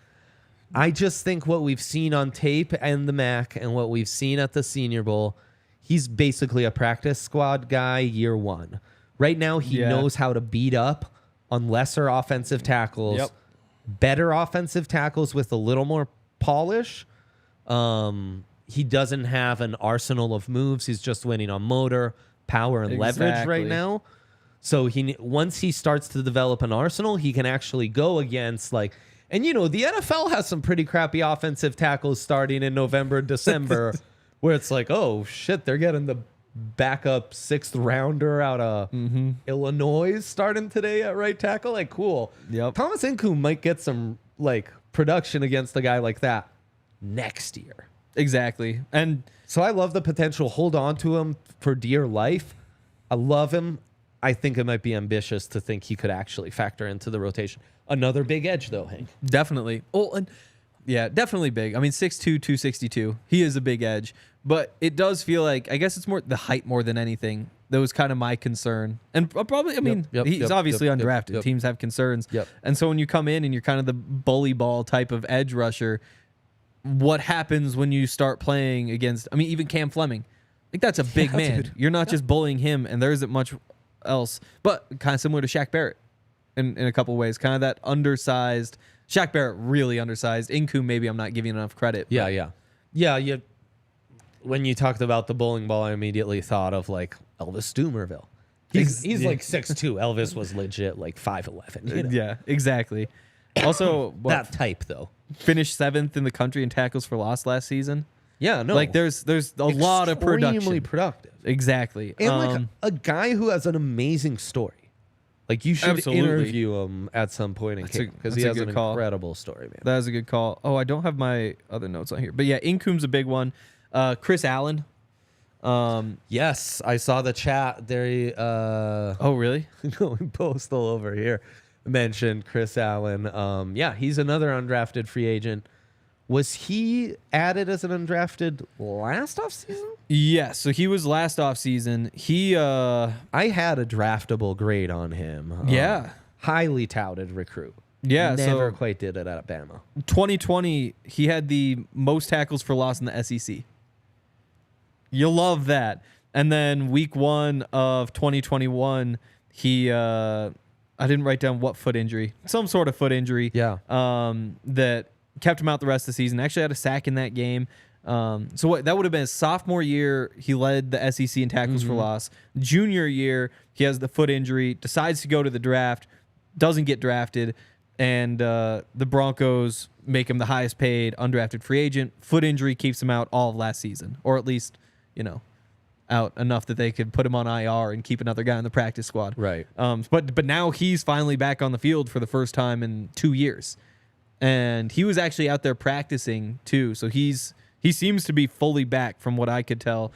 I just think what we've seen on tape and the MAC and what we've seen at the Senior Bowl, he's basically a practice squad guy year one. Right now, he knows how to beat up on lesser offensive tackles, better offensive tackles with a little more polish. He doesn't have an arsenal of moves. He's just winning on motor, power, and leverage right now. So once he starts to develop an arsenal, he can actually go against the NFL has some pretty crappy offensive tackles starting in November, December, where it's oh shit, they're getting the backup 6th rounder out of Illinois starting today at right tackle. Cool. Yep. Thomas Incoom might get some production against a guy like that next year. Exactly. And so I love the potential. Hold on to him for dear life. I love him. I think it might be ambitious to think he could actually factor into the rotation. Another big edge, though, Hank. Definitely. Oh, and definitely big. I mean, 6'2", 262. He is a big edge. But it does feel I guess it's more the height more than anything. That was kind of my concern. And probably, he's obviously undrafted. Teams have concerns. Yep. And so when you come in and you're kind of the bully ball type of edge rusher, what happens when you start playing against, even Cam Fleming? That's a big man. Dude. You're not just bullying him, and there isn't much else. But kind of similar to Shaq Barrett in a couple ways. Kind of that undersized. Shaq Barrett, really undersized. Incoom, maybe I'm not giving enough credit. Yeah. When you talked about the bowling ball, I immediately thought of Elvis Doomerville. He's 6'2". Elvis was legit 5'11". Yeah, exactly. Also, that type though. Finished 7th in the country in tackles for loss last season. Yeah, no. There's a lot of production. Extremely productive. Exactly. And a guy who has an amazing story. You should interview him at some point in camp because he has an incredible story, man. That is a good call. Oh, I don't have my other notes on here. But yeah, Incoom's a big one. Chris Allen. Yes, I saw the chat there. Oh, really? Postal over here mentioned Chris Allen. He's another undrafted free agent. Was he added as an undrafted last offseason? Yeah, so he was last offseason. I had a draftable grade on him. Highly touted recruit. Yeah, never quite did it at Bama. 2020, he had the most tackles for loss in the SEC. You'll love that. And then week 1 of 2021, he I didn't write down what foot injury. Some sort of foot injury. Yeah. That kept him out the rest of the season. Actually had a sack in that game. So that would have been his sophomore year. He led the SEC in tackles for loss. Junior year, he has the foot injury, decides to go to the draft, doesn't get drafted, and the Broncos make him the highest paid undrafted free agent. Foot injury keeps him out all of last season, or at least, out enough that they could put him on IR and keep another guy in the practice squad. Right. But now he's finally back on the field for the first time in 2 years. And he was actually out there practicing too. So he seems to be fully back from what I could tell.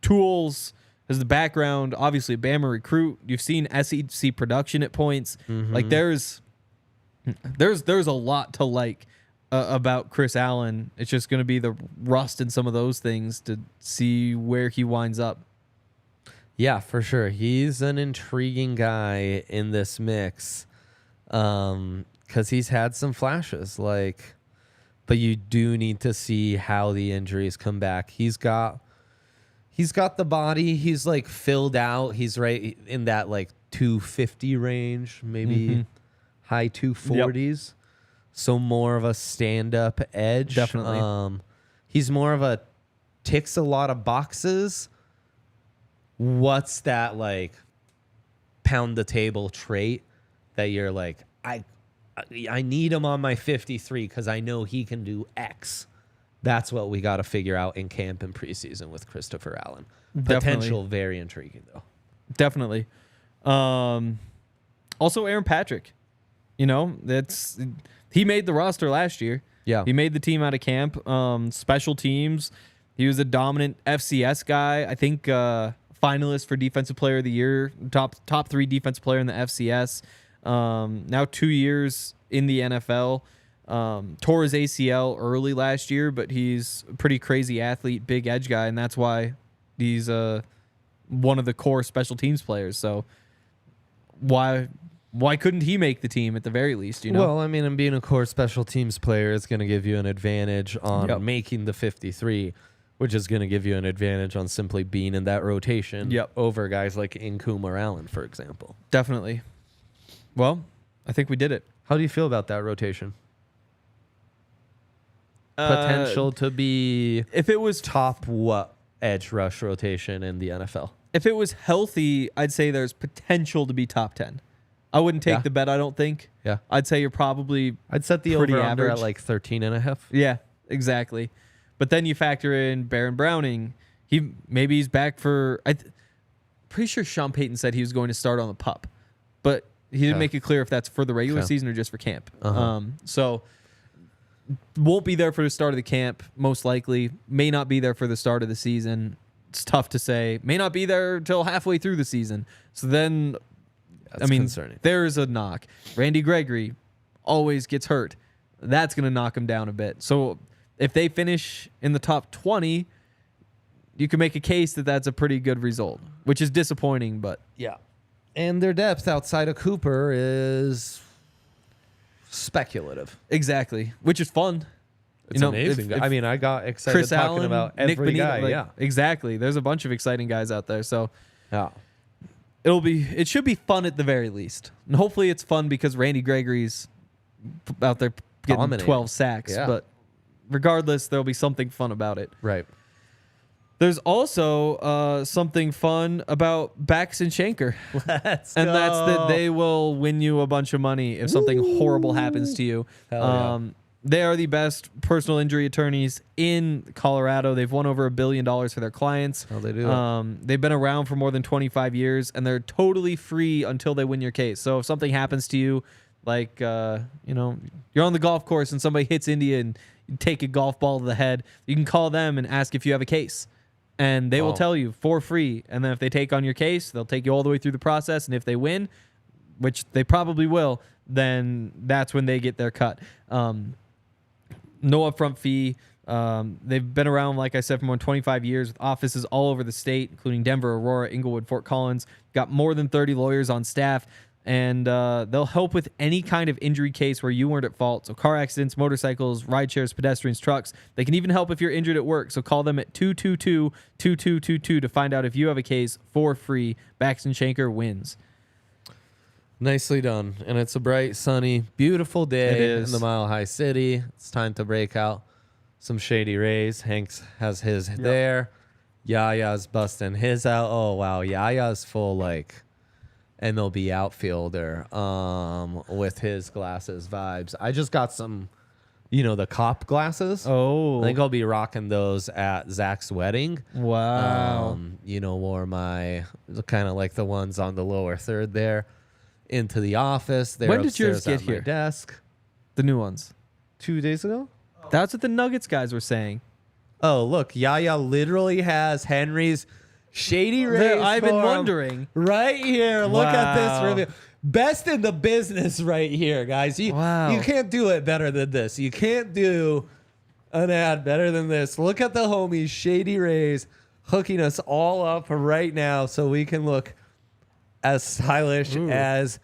Tools has the background, obviously a Bama recruit. You've seen SEC production at points. There's a lot to like about Chris Allen. It's just going to be the rust in some of those things to see where he winds up. Yeah, for sure. He's an intriguing guy in this mix. Because he's had some flashes, but you do need to see how the injuries come back. He's got the body. He's filled out. He's right in that 250 range, maybe high 240s. Yep. So more of a stand-up edge. Definitely. He's more of a ticks a lot of boxes. What's that like pound the table trait that you're like, I need him on my 53 because I know he can do X. That's what we got to figure out in camp and preseason with Christopher Allen. Potential, very intriguing though. Definitely. Also, Aaron Patrick. You know, he made the roster last year. Yeah, he made the team out of camp. Special teams. He was a dominant FCS guy. I think finalist for Defensive Player of the Year. Top 3 defensive player in the FCS. Now 2 years in the NFL. Tore his ACL early last year, but he's a pretty crazy athlete, big edge guy, and that's why he's one of the core special teams players. So why couldn't he make the team at the very least? You know. Well, I mean, and being a core special teams player is going to give you an advantage on making the 53, which is going to give you an advantage on simply being in that rotation over guys like Nkum or Allen, for example. Definitely. Well, I think we did it. How do you feel about that rotation? Potential to be if it was top edge rush rotation in the NFL. If it was healthy, I'd say there's potential to be top 10. I wouldn't take the bet, I don't think. Yeah. I'd say you're probably I'd set the over-under at like 13.5. Yeah, exactly. But then you factor in Baron Browning. Maybe he's back for... pretty sure Sean Payton said he was going to start on the PUP. But he didn't make it clear if that's for the regular season or just for camp. So won't be there for the start of the camp, most likely. May not be there for the start of the season. It's tough to say. May not be there until halfway through the season. So then, that's concerning. There's a knock. Randy Gregory always gets hurt. That's going to knock him down a bit. So if they finish in the top 20, you can make a case that that's a pretty good result, which is disappointing, but... Yeah. And their depth outside of Cooper is speculative. Exactly, which is fun. It's amazing. I mean, I got excited Chris talking Allen, about every Nik Bonitto, guy. Exactly. There's a bunch of exciting guys out there. So yeah, it should be fun at the very least. And hopefully it's fun because Randy Gregory's out there getting dominating. 12 sacks. Yeah. But regardless, there'll be something fun about it. Right. There's also something fun about Bax and Shanker. Let's and go. that's that they will win you a bunch of money if something horrible happens to you. They are the best personal injury attorneys in Colorado. They've won over $1 billion for their clients. Oh, they do. They've been around for more than 25 years, and they're totally free until they win your case. So if something happens to you, like you're on the golf course and somebody hits into you and you take a golf ball to the head, you can call them and ask if you have a case. And they will tell you for free. And then if they take on your case, they'll take you all the way through the process. And if they win, which they probably will, then that's when they get their cut. No upfront fee. They've been around, like I said, for more than 25 years with offices all over the state, including Denver, Aurora, Inglewood, Fort Collins. Got more than 30 lawyers on staff. And they'll help with any kind of injury case where you weren't at fault. So car accidents, motorcycles, ride shares, pedestrians, trucks. They can even help if you're injured at work. So call them at 222-2222 to find out if you have a case for free. Bax and Shanker wins. Nicely done. And it's a bright, sunny, beautiful day in the Mile High City. It's time to break out some Shady Rays. Hanks has his there. Yaya's busting his out. Oh, wow. Yaya's full, MLB outfielder with his glasses vibes. I just got some, the cop glasses. Oh. I think I'll be rocking those at Zach's wedding. Wow. Wore my kind of like the ones on the lower third there into the office. They're when did yours upstairs get at here? My desk. The new ones. 2 days ago? That's what the Nuggets guys were saying. Oh, look. Yaya literally has Henry's Shady Rays. I've been wondering. Right here. Look at this review. Best in the business right here, guys. You can't do it better than this. You can't do an ad better than this. Look at the homies, Shady Rays, hooking us all up right now so we can look as stylish as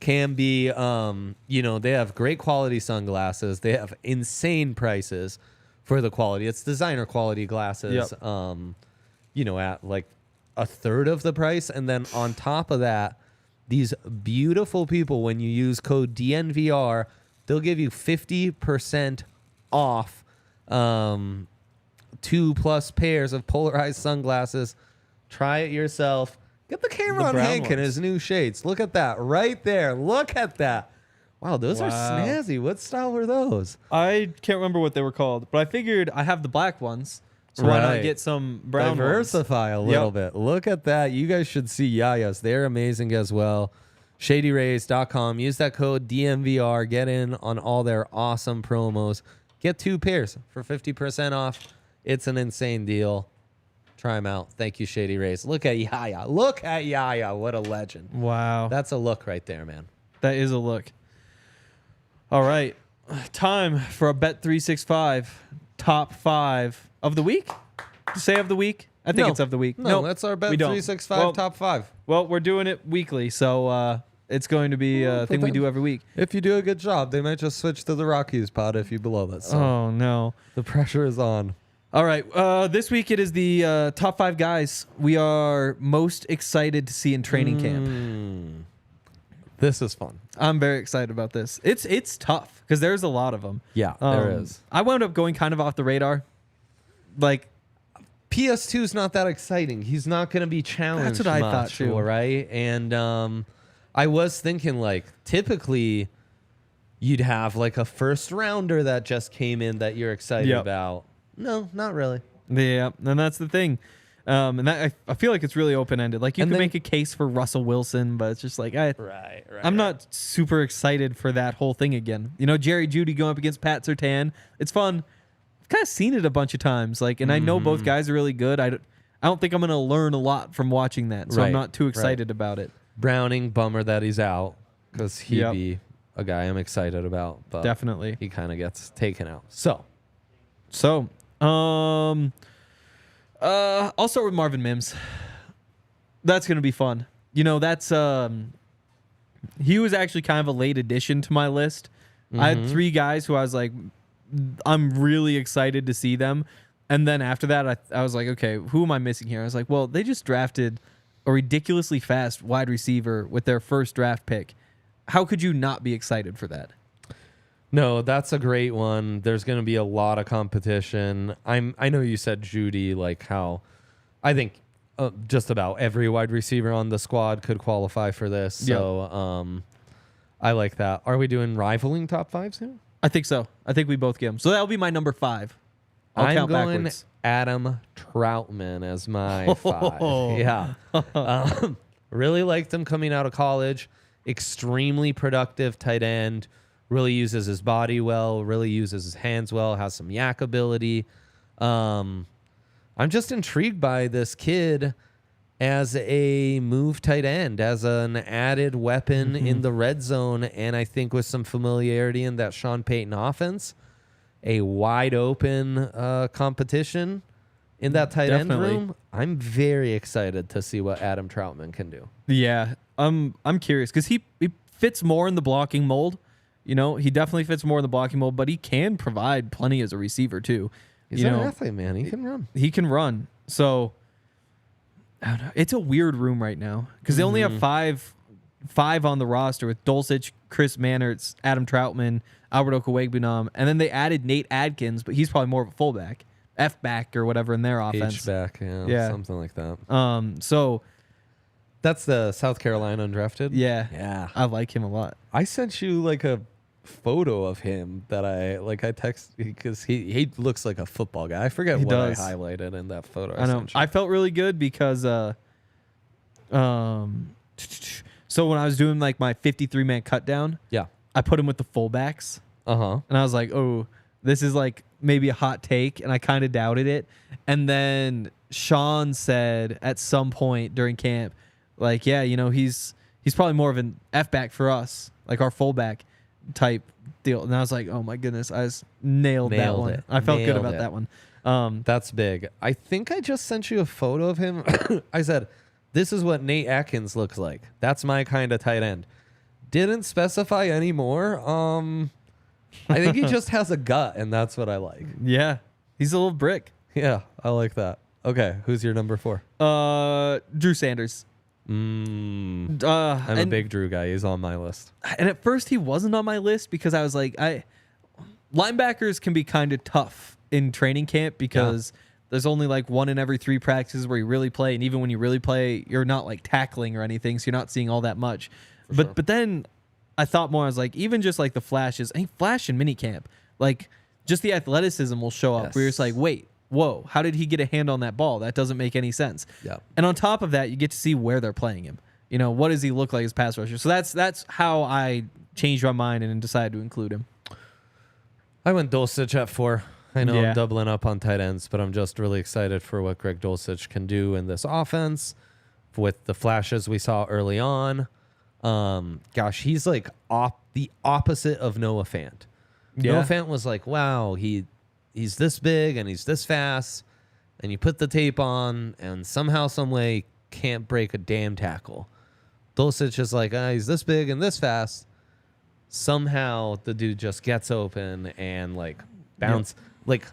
can be. They have great quality sunglasses. They have insane prices for the quality. It's designer quality glasses. Yep. At like a third of the price. And then on top of that, these beautiful people, when you use code DNVR, they'll give you 50% off 2+ pairs of polarized sunglasses. Try it yourself. Get the camera on Hank and his new shades. Look at that right there. Look at that. Wow, those are snazzy. What style were those? I can't remember what they were called, but I figured I have the black ones, so why not get some brown Diversify ones? a little bit. Look at that. You guys should see Yaya's. They're amazing as well. ShadyRays.com. Use that code DNVR. Get in on all their awesome promos. Get 2 pairs for 50% off. It's an insane deal. Try them out. Thank you, Shady Rays. Look at Yaya. Look at Yaya. What a legend. Wow. That's a look right there, man. That is a look. All right. Time for a Bet365 top 5 of the week. To say of the week? I think it's of the week. No, that's our Bet365 top 5. Well, we're doing it weekly, so it's going to be a thing we do every week. If you do a good job, they might just switch to the Rockies pod if you blow that. So oh, no. The pressure is on. All right. This week it is the top 5 guys we are most excited to see in training camp. This is fun. I'm very excited about this. It's tough because there's a lot of them. Yeah, there is. I wound up going kind of off the radar. Like, PS2 is not that exciting. He's not going to be challenged. That's what I thought too. Right? And I was thinking, like, typically you'd have like a first rounder that just came in that you're excited about. No, not really. Yeah, and that's the thing. And that I feel like it's really open-ended. Like, you can make a case for Russell Wilson, but it's just like, I'm not super excited for that whole thing again. You know, Jerry Jeudy going up against Pat Surtain. It's fun. I've kind of seen it a bunch of times. Like, and I know both guys are really good. I don't think I'm going to learn a lot from watching that, so I'm not too excited about it. Browning, bummer that he's out, because he'd be a guy I'm excited about. But definitely. He kind of gets taken out. I'll start with Marvin Mims. That's going to be fun. You know, that's he was actually kind of a late addition to my list. I had 3 guys who I was like, I'm really excited to see them. And then after that, I was like, okay, who am I missing here? I was like, well, they just drafted a ridiculously fast wide receiver with their first draft pick. How could you not be excited for that? No, that's a great one. There's going to be a lot of competition. I know you said Jeudy, like how I think just about every wide receiver on the squad could qualify for this. So I like that. Are we doing rivaling top 5s here? I think so. I think we both get them. So that'll be my number 5. I'm count going backwards. Adam Troutman as my 5. Yeah. Really liked him coming out of college. Extremely productive tight end. Really uses his body well, really uses his hands well, has some yak ability. I'm just intrigued by this kid as a move tight end, as an added weapon in the red zone, and I think with some familiarity in that Sean Payton offense, a wide open competition in that tight end room. I'm very excited to see what Adam Troutman can do. Yeah, I'm curious because he fits more in the blocking mold. You know, he definitely fits more in the blocking mold, but he can provide plenty as a receiver too. He's an athlete, man. He can run. He can run. So I don't know. It's a weird room right now because they only have five on the roster with Dulcich, Chris Mannertz, Adam Troutman, Albert Okwuegbunam, and then they added Nate Adkins, but he's probably more of a fullback, F-back or whatever in their offense. H-back, yeah, something like that. So that's the South Carolina undrafted? Yeah. I like him a lot. I sent you like a photo of him that I text because he looks like a football guy. I forget what I highlighted in that photo. I know. I felt really good because so when I was doing like my 53-man cut down, I put him with the fullbacks. And I was like, oh, this is like maybe a hot take, and I kind of doubted it. And then Sean said at some point during camp, like, yeah, you know, he's probably more of an F-back for us, like our fullback type deal. And I was like, oh my goodness, I just nailed that one. I felt good about that one. That's big. I think I just sent you a photo of him. I said, this is what Nate Atkins looks like. That's my kind of tight end. Didn't specify any more. I think he just has a gut, and that's what I like. Yeah, he's a little brick. Yeah, I like that. Okay, who's your number 4? Drew Sanders. I'm a big Drew guy. He's on my list. And at first he wasn't on my list because I was like, linebackers can be kind of tough in training camp because there's only like 1 in every 3 practices where you really play, and even when you really play, you're not like tackling or anything, so you're not seeing all that much. But then I thought more. I was like, even just like the flashes, I think flash in minicamp, like just the athleticism will show up. Where you're just like, wait, whoa, how did he get a hand on that ball? That doesn't make any sense. Yeah. And on top of that, you get to see where they're playing him. You know, what does he look like as pass rusher? So that's how I changed my mind and decided to include him. I went Dulcich at 4. I know I'm doubling up on tight ends, but I'm just really excited for what Greg Dulcich can do in this offense with the flashes we saw early on. Gosh, he's like the opposite of Noah Fant. Yeah. Noah Fant was like, wow, he's this big and he's this fast, and you put the tape on and somehow, some way can't break a damn tackle. Dulcich is like, he's this big and this fast. Somehow the dude just gets open and like bounce. Like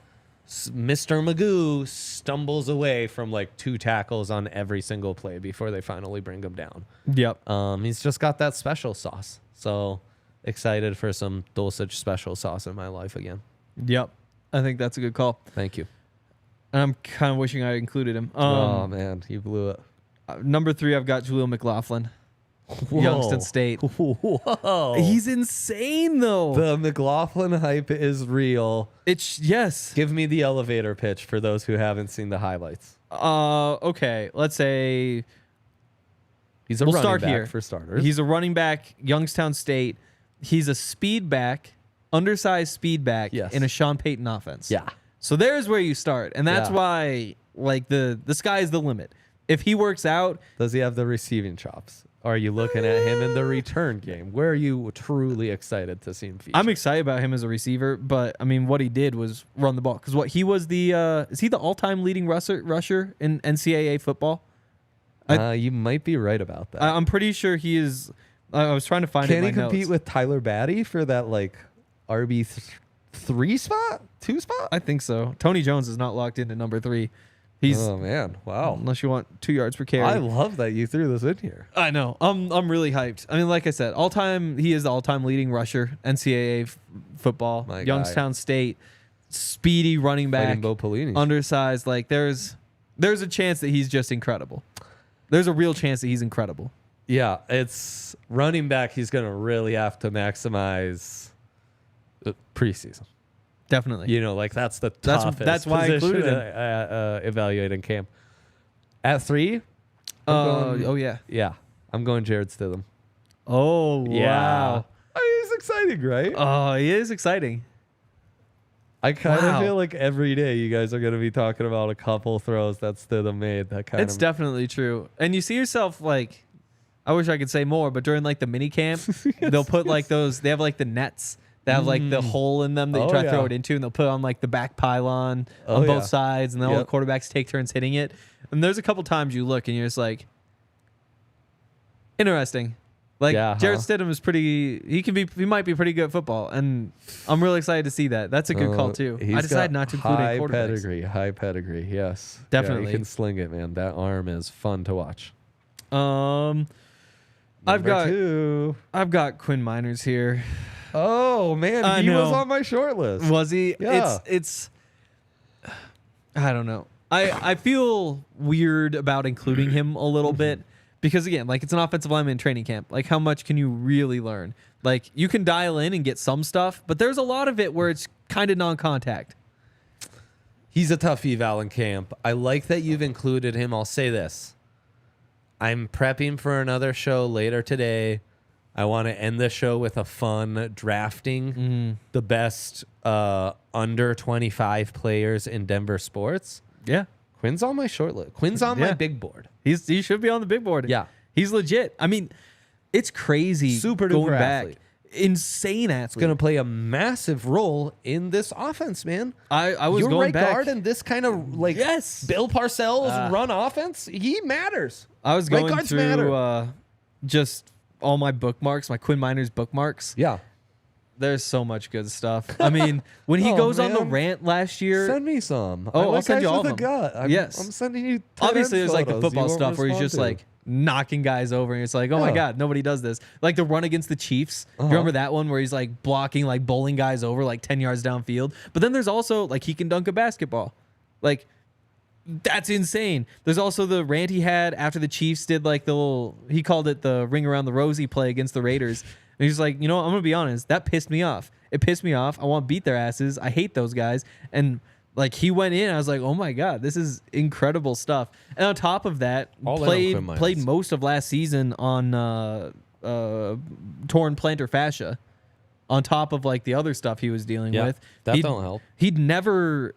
Mr. Magoo stumbles away from like 2 tackles on every single play before they finally bring him down. Yep. He's just got that special sauce. So excited for some Dulcich special sauce in my life again. Yep. I think that's a good call. Thank you. And I'm kind of wishing I included him. Oh man, you blew it. Number 3, I've got Jaleel McLaughlin. Whoa. Youngstown State. Whoa. He's insane though. The McLaughlin hype is real. Yes. Give me the elevator pitch for those who haven't seen the highlights. Okay. Let's say he's a running back for starters. He's a running back, Youngstown State. He's a speed back, undersized speed back in a Sean Payton offense. Yeah. So there's where you start. And that's why like the sky's the limit. If he works out, does he have the receiving chops? Are you looking at him in the return game? Where are you truly excited to see him feature? I'm excited about him as a receiver, but I mean, what he did was run the ball. Because what he was is he the all-time leading rusher in NCAA football? You might be right about that. I'm pretty sure he is. I was trying to find it in my Can he compete notes. with Tyler Batty for that like RB3 spot? 2 spot? I think so. Tony Jones is not locked into number 3. Oh man, wow! Unless you want 2 yards per carry. I love that you threw this in here. I know. I'm really hyped. I mean, like I said, he is the all-time leading rusher, NCAA football, My Youngstown State, speedy running back, Bo Pelini. undersized. Like there's a chance that he's just incredible. There's a real chance that he's incredible. Yeah, it's running back. He's gonna really have to maximize preseason. Definitely. You know, like that's the toughest. That's why I included him. Evaluating camp. At 3? Yeah. I'm going Jared Stidham. Oh, wow. He's exciting, right? Oh, he is exciting. I kind of feel like every day you guys are going to be talking about a couple throws that Stidham made. It's definitely true. And you see yourself like, I wish I could say more, but during like the mini camp, they'll put like they have like the nets. They have like the hole in them that you try to throw it into, and they'll put on like the back pylon on both sides, and then all the quarterbacks take turns hitting it. And there's a couple times you look and you're just like, interesting. Like Jared Stidham is pretty. He might be pretty good at football, and I'm really excited to see that. That's a good call too. I decided not to include any quarterbacks. High pedigree, yes, definitely. Yeah, he can sling it, man. That arm is fun to watch. I've got Quinn Miners here. Oh man, he was on my short list. Was he? Yeah. It's I don't know. I feel weird about including him a little bit because again, like it's an offensive lineman in training camp. Like how much can you really learn? Like you can dial in and get some stuff, but there's a lot of it where it's kind of non-contact. He's a tough eval in camp. I like that you've included him. I'll say this. I'm prepping for another show later today. I want to end the show with a fun drafting the best under 25 players in Denver sports. Yeah. Quinn's on my short list. Quinn's on my big board. He should be on the big board. Yeah. He's legit. I mean, it's crazy. Super going duper back. athlete. Insane athlete. It's going to play a massive role in this offense, man. I was Your going right back. guard in this kind of like Bill Parcells run offense. He matters. I was right going guards through matter. Just all my bookmarks, my Quinn Miners bookmarks. Yeah. There's so much good stuff. I mean, when he goes on the rant last year. Send me some. I'll send you all of them. I'm sending you. Obviously, there's like the football stuff where he's just like, knocking guys over, and it's like, oh my God, nobody does this. Like the run against the Chiefs. Do you remember that one where he's like blocking, like bowling guys over like 10 yards downfield? But then there's also like he can dunk a basketball. Like that's insane. There's also the rant he had after the Chiefs did like the little, he called it the ring around the rosy play against the Raiders. And he's like, you know, I'm going to be honest, that pissed me off. It pissed me off. I want to beat their asses. I hate those guys. And like he went in, I was like, oh my God, this is incredible stuff. And on top of that, played most of last season on torn plantar fascia. On top of like the other stuff he was dealing with, that don't help. He'd never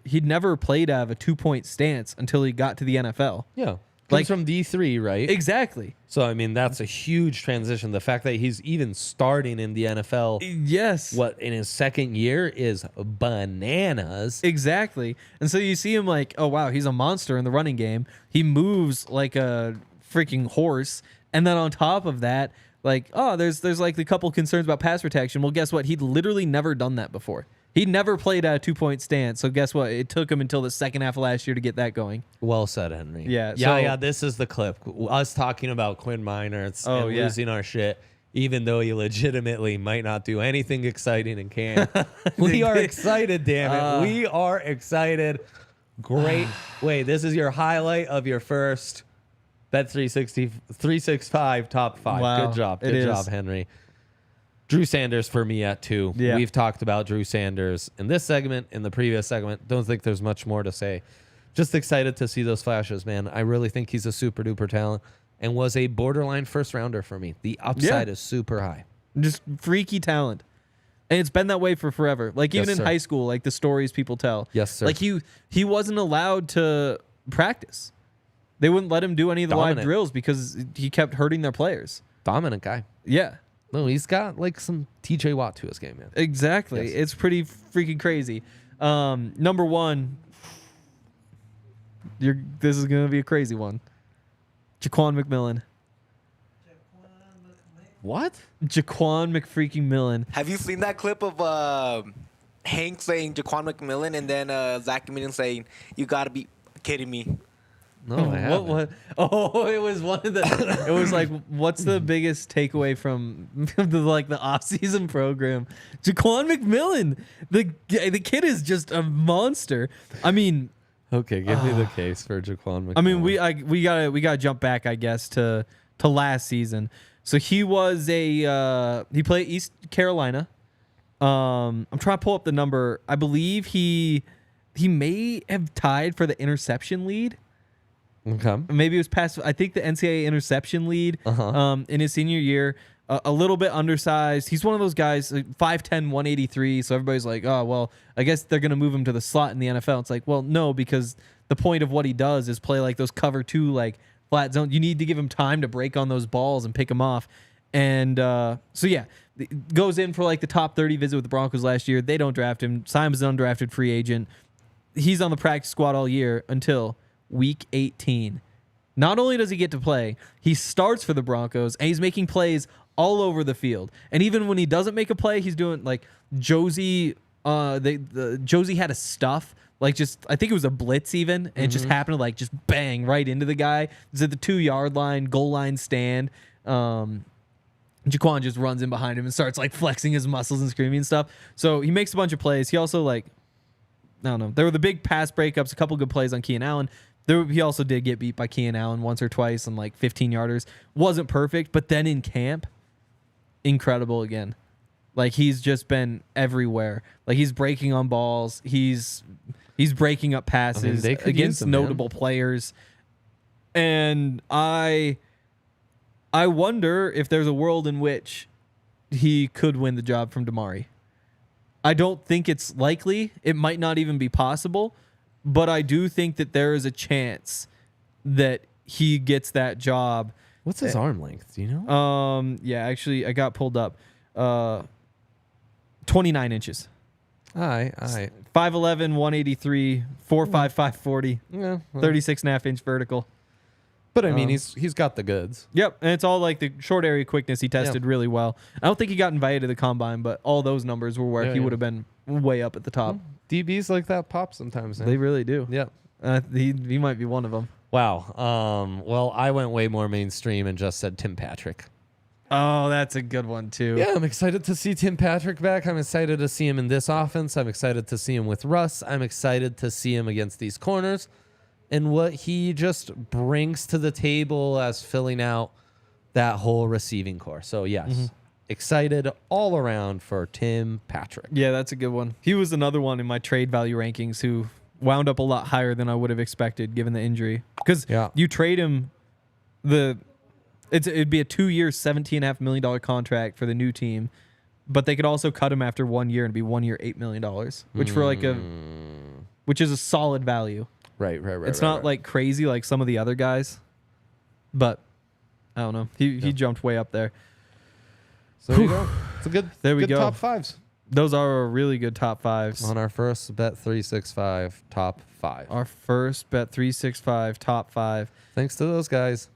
played out of a 2-point stance until he got to the NFL. Yeah, comes from D3, right? Exactly. So I mean, that's a huge transition. The fact that he's even starting in the NFL, yes, in his second year is bananas. Exactly. And so you see him like, oh wow, he's a monster in the running game. He moves like a freaking horse, and then on top of that, like, oh, there's like a couple concerns about pass protection. Well, guess what? He'd literally never done that before. He'd never played at a 2-point stance. So guess what? It took him until the second half of last year to get that going. Well said, Henry. Yeah. This is the clip. Us talking about Quinn Meinerz and losing our shit, even though he legitimately might not do anything exciting in camp. We are excited, damn it. We are excited. Great. Wait, this is your highlight of your first Bet 365 top 5. Wow, Good job. Good job, Henry. Drew Sanders for me at 2. Yeah. We've talked about Drew Sanders in this segment, in the previous segment. Don't think there's much more to say. Just excited to see those flashes, man. I really think he's a super duper talent and was a borderline first rounder for me. The upside is super high. Just freaky talent. And it's been that way for forever. Like even in high school, like the stories people tell. Yes, sir. Like he wasn't allowed to practice. They wouldn't let him do any of the live drills because he kept hurting their players. Dominant guy. Yeah. No, he's got like some TJ Watt to his game, man. Exactly. Yes. It's pretty freaking crazy. Number 1, this is going to be a crazy one. Jaquan McMillan. What? Jaquan McFreaking-Millen. Have you seen that clip of Hank saying Jaquan McMillan and then Zach Dominion saying, "You got to be kidding me"? No, I haven't. What? Oh, it was one of the. It was like, what's the biggest takeaway from the off-season program? Jaquan McMillan, the kid is just a monster. I mean, okay, give me the case for Jaquan McMillan. I mean, we gotta jump back, I guess, to last season. So he was he played East Carolina. I'm trying to pull up the number. I believe he may have tied for the interception lead. Okay. Maybe it was past. I think the NCAA interception lead in his senior year. A little bit undersized. He's one of those guys, 5'10", 183. So everybody's like, oh, well, I guess they're going to move him to the slot in the NFL. It's like, well, no, because the point of what he does is play like those cover 2, like flat zone. You need to give him time to break on those balls and pick him off. And so, yeah, goes in for like the top 30 visit with the Broncos last year. They don't draft him. Simon's an undrafted free agent. He's on the practice squad all year until week 18. Not only does he get to play, he starts for the Broncos and he's making plays all over the field. And even when he doesn't make a play, he's doing like Josie. Josie had a stuff, like just I think it was a blitz even, and it just happened to like just bang right into the guy. It's at the 2-yard line, goal line stand. Jaquan just runs in behind him and starts like flexing his muscles and screaming and stuff. So he makes a bunch of plays. He also like, I don't know, there were the big pass breakups, a couple good plays on Keenan Allen. He also did get beat by Keenan Allen once or twice on like 15-yarders. Wasn't perfect, but then in camp, incredible again. Like he's just been everywhere. Like he's breaking on balls. He's breaking up passes against notable players. And I wonder if there's a world in which he could win the job from Damari. I don't think it's likely. It might not even be possible. But I do think that there is a chance that he gets that job. What's his arm length? Do you know? Yeah, actually, I got pulled up. 29 inches. All right. 5'11", 183, 4'5", 540, 36.5-inch vertical. But I mean, he's got the goods. Yep, and it's all like the short area quickness. He tested really well. I don't think he got invited to the combine, but all those numbers were where he would have been way up at the top. DBs like that pop sometimes. Man. They really do. Yeah. He might be one of them. Wow. Well, I went way more mainstream and just said Tim Patrick. Oh, that's a good one too. Yeah, I'm excited to see Tim Patrick back. I'm excited to see him in this offense. I'm excited to see him with Russ. I'm excited to see him against these corners and what he just brings to the table as filling out that whole receiving core. So, yes, excited all around for Tim Patrick. Yeah, that's a good one. He was another one in my trade value rankings who wound up a lot higher than I would have expected given the injury. Because you trade him it'd be a 2-year, $17.5 million contract for the new team, but they could also cut him after 1 year and be 1 year, $8 million, which for which is a solid value. Right. It's not like crazy like some of the other guys, but I don't know. He jumped way up there. So there you go. It's a good, there we go. Top fives. Those are really good top fives. On our first Bet 365 top 5. Our first Bet 365 top 5. Thanks to those guys.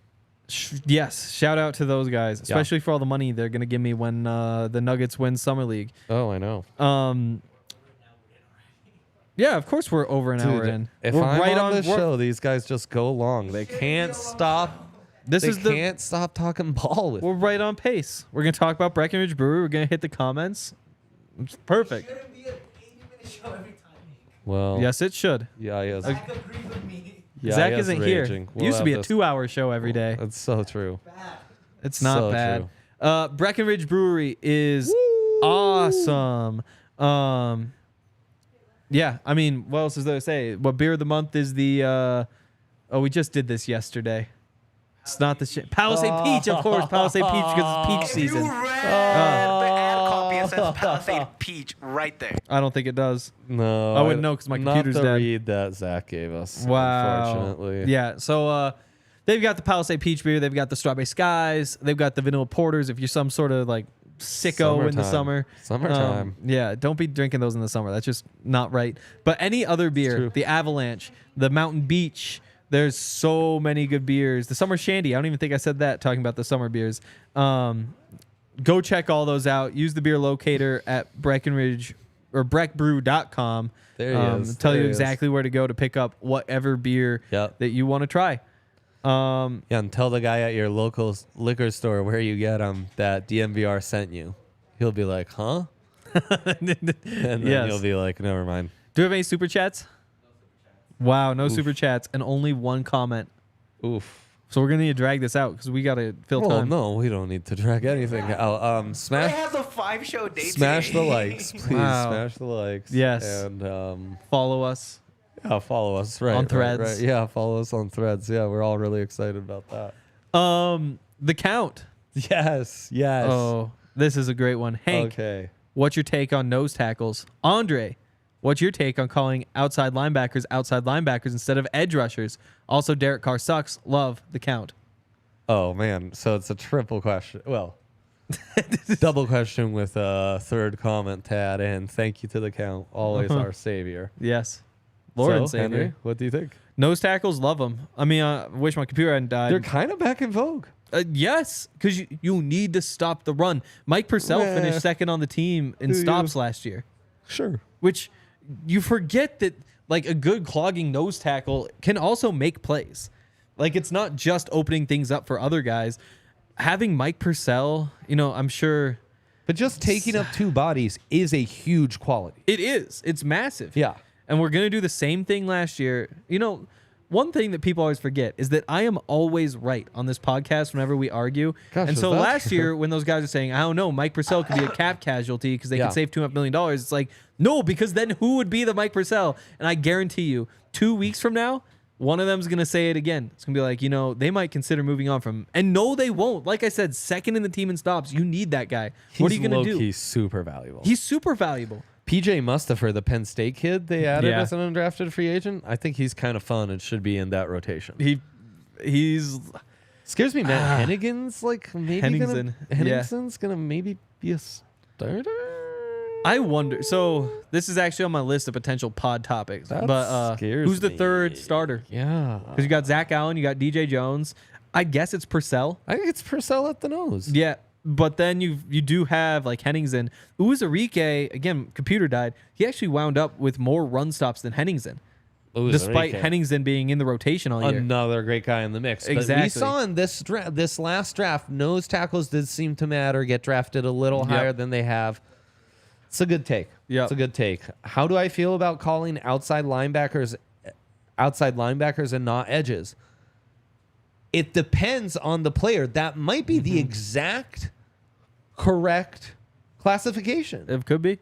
Yes, shout out to those guys, especially for all the money they're gonna give me when the Nuggets win Summer League. Oh, I know. Yeah, of course we're over an hour in. If we're I'm right on the show, these guys just go long. They can't stop. They can't stop talking ball with. We're right on pace. We're gonna talk about Breckenridge Brewery. We're gonna hit the comments. It's perfect. It shouldn't be an 80-minute show every time. Well, Yes, it should. yeah, yes. Zach agrees with me. Yeah, Zach yes, isn't raging. here. We'll It used to have be a this- 2-hour show every day. That's so true. Bad. It's not So bad. true. Breckenridge Brewery is awesome. Yeah, I mean, what else is there to say? What beer of the month is the? We just did this yesterday. It's not the shit. Palisade Peach, of course. Palisade Peach because it's peach If you season. read the ad copy, it says Palisade Peach right there. I don't think it does. No, I wouldn't know 'cause my computer's not the dead. read that Zach gave us. Wow. Unfortunately. Yeah. So they've got the Palisade Peach beer. They've got the Strawberry Skies. They've got the Vanilla Porters. If you're some sort of like sicko in the summer. Summertime. Yeah, don't be drinking those in the summer. That's just not right. But any other beer, true. the Avalanche, the Mountain Beach, there's so many good beers. The Summer Shandy, I don't even think I said that talking about the summer beers. Go check all those out. Use the beer locator at Breckenridge or breckbrew.com. There he is. Tell There you he is. exactly where to go to pick up whatever beer Yep. that you want to try. Yeah, and tell the guy at your local liquor store where you get them that DNVR sent you. He'll be like, huh? And then Yes. you'll be like, never mind. Do we have any super chats? Wow, no super chats and only one comment. Oof. So we're gonna need to drag this out because we gotta fill Well, time. no, we don't need to drag anything out. I Smash have a 5-show date the today. likes, please. Wow. Smash the likes. Yes. And Follow us. yeah, follow us. Right. On right, Threads. Right. Yeah, follow us on Threads. Yeah, we're all really excited about that. The count. Yes. Yes. Oh, this is a great one. Hank, Okay. what's your take on nose tackles? Andre, what's your take on calling outside linebackers instead of edge rushers? Also, Derek Carr sucks. Love the count. Oh man, so it's a triple question. Well, double question with a third comment, Tad, and thank you to the count. Always our savior. Yes. Lord and So, Savior. Henry, what do you think? Nose tackles, love them. I mean, I wish my computer hadn't died. They're kind of back in vogue. Yes, because you need to stop the run. Mike Purcell Meh. finished second on the team in Do you? stops last year, Sure. which you forget that like a good clogging nose tackle can also make plays. Like it's not just opening things up for other guys. Having Mike Purcell, I'm sure But just taking up two bodies is a huge quality. it is. It's massive. Yeah. And we're going to do the same thing last year. One thing that people always forget is that I am always right on this podcast whenever we argue. Gosh, and is so that last true? year when those guys are saying, I don't know, Mike Purcell could be a cap casualty because they Yeah. could save $2.5 million. It's like, no, because then who would be the Mike Purcell? And I guarantee you, 2 weeks from now, one of them's going to say it again. It's going to be like, they might consider moving on from him. And no, they won't. Like I said, second in the team in stops. You need that guy. What are you going to do? He's super valuable. He's super valuable. PJ Mustafer, the Penn State kid they added Yeah. as an undrafted free agent, I think he's kind of fun and should be in that rotation. He's Scares me, Matt Hennigan's Henningsen. Henningsen's gonna maybe be a starter. I wonder. So this is actually on my list of potential pod topics. That but scares who's the me. third starter? Yeah, Because you got Zach Allen, you got DJ Jones. I guess it's Purcell. I think it's Purcell at the nose. Yeah, but then you do have like Henningsen. Uzarike, again, computer died. He actually wound up with more run stops than Henningsen. despite Henningsen being in the rotation all year. Another great guy in the mix. Exactly. But we saw in this last draft, nose tackles did seem to matter, get drafted a little higher than they have. It's a good take. Yeah, it's a good take. How do I feel about calling outside linebackers and not edges? It depends on the player. That might be the exact correct classification. It could be.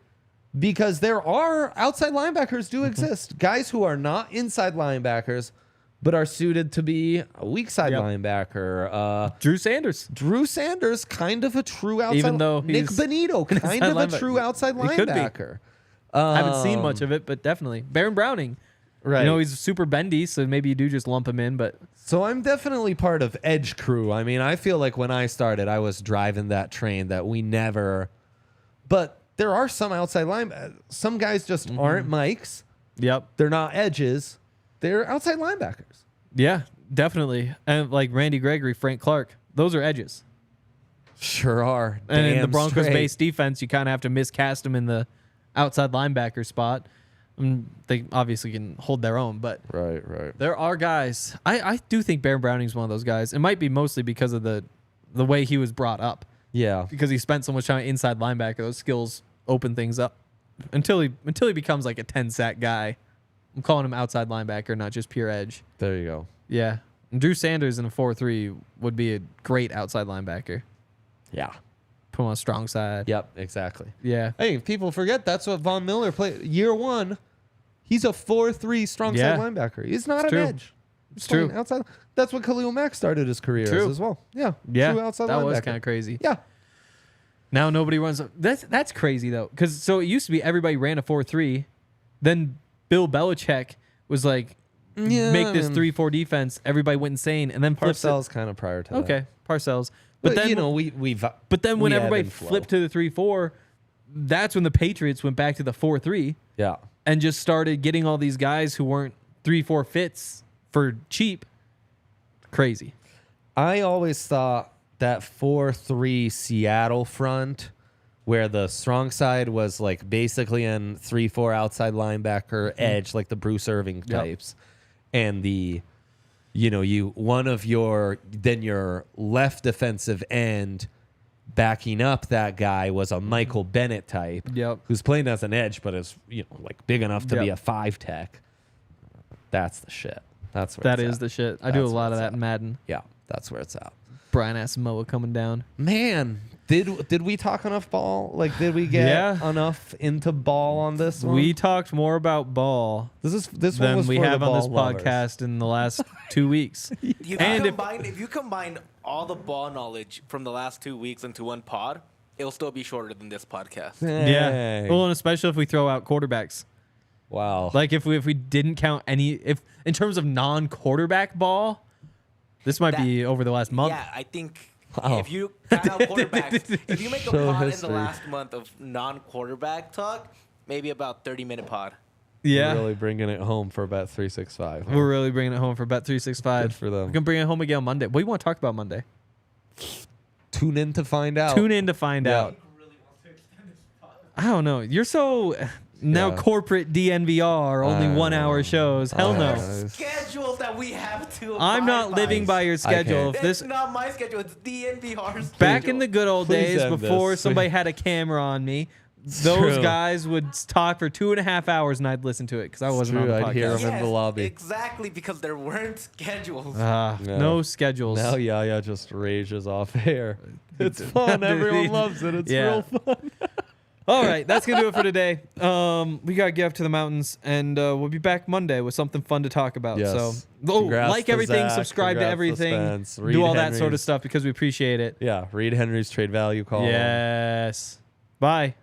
Because there are outside linebackers do exist. Guys who are not inside linebackers, but are suited to be a weak side linebacker. Drew Sanders, kind of a true outside. Even though Nik Bonitto, kind of a true outside linebacker. I haven't seen much of it, but definitely. Baron Browning. Right. You know, he's super bendy, so maybe you do just lump him in, but... So I'm definitely part of Edge Crew. I mean, I feel like when I started, I was driving that train that we never... But there are some outside linebackers. Some guys just aren't Mikes. Yep. They're not edges. They're outside linebackers. Yeah, definitely. And like Randy Gregory, Frank Clark, those are edges. Sure are. And in the Broncos base defense, you kind of have to miscast them in the outside linebacker spot. They obviously can hold their own, but right. There are guys. I do think Baron Browning's one of those guys. It might be mostly because of the way he was brought up. Yeah. Because he spent so much time inside linebacker, those skills open things up until he becomes like a 10-sack guy. I'm calling him outside linebacker, not just pure edge. There you go. Yeah. And Drew Sanders in a 4-3 would be a great outside linebacker. Yeah. Put him on a strong side. Yep, exactly. Yeah. Hey, people forget that's what Von Miller played. Year one, he's a 4-3 strong side linebacker. He's not an edge. It's true. Outside. That's what Khalil Mack started his career as well. Yeah. Yeah. True outside that linebacker. was kind of crazy. Yeah. Now nobody runs. That's crazy though, because so it used to be everybody ran a 4-3, then Bill Belichick was like, make this 3-4 defense. Everybody went insane, and then Parcells kind of prior to that. Okay, Parcells. But then But then when everybody flipped to the 3-4, that's when the Patriots went back to the 4-3. Yeah. And just started getting all these guys who weren't 3-4 fits for cheap. Crazy. I always thought that 4-3 Seattle front, where the strong side was like basically an 3-4 outside linebacker edge, like the Bruce Irving types, and the your left defensive end backing up that guy was a Michael Bennett type, who's playing as an edge, but is like big enough to be a 5 tech. That's the shit. That's where that is the shit. I do a lot of that in Madden. Yeah, that's where it's at. Brian Asamoah coming down. Man, did we talk enough ball? Like, did we get enough into ball on this one? We talked more about ball this than one was we for have the on this ball lovers. podcast in the last 2 weeks. If you combine all the ball knowledge from the last 2 weeks into one pod, it'll still be shorter than this podcast. Yeah. Well, and especially if we throw out quarterbacks. Wow. Like if we didn't count any, if in terms of non-quarterback ball, this might be over the last month. Yeah, I think if you count out quarterbacks, if you make a pod in the last month of non-quarterback talk, maybe about 30-minute pod. Yeah. We're really bringing it home for Bet 365. We're really bringing it home for Bet 365. Good for them. We can bring it home again on Monday. What do you want to talk about Monday? Tune in to find out. out. I don't know. You're so now corporate DNVR, only 1 hour shows. Hell no. Schedules that we have to. I'm not living by your schedule. If It's this not my schedule. It's DNVR's schedule. back in the good old Please days end before this. somebody had a camera on me, those guys would talk for 2.5 hours and I'd listen to it because I wasn't on the I'd hear podcast. them in the lobby. Exactly, because there weren't schedules. No schedules. Now Yaya just rages off air. It's fun. Everyone loves it. It's real fun. All right, that's gonna do it for today. We gotta get up to the mountains, and we'll be back Monday with something fun to talk about. Yes. So, Congrats like to everything, Zach. subscribe to Congrats to everything, Spence. do Read all that sort of Henry's- stuff because we appreciate it. Yeah, read Henry's trade value column. Yes. Bye.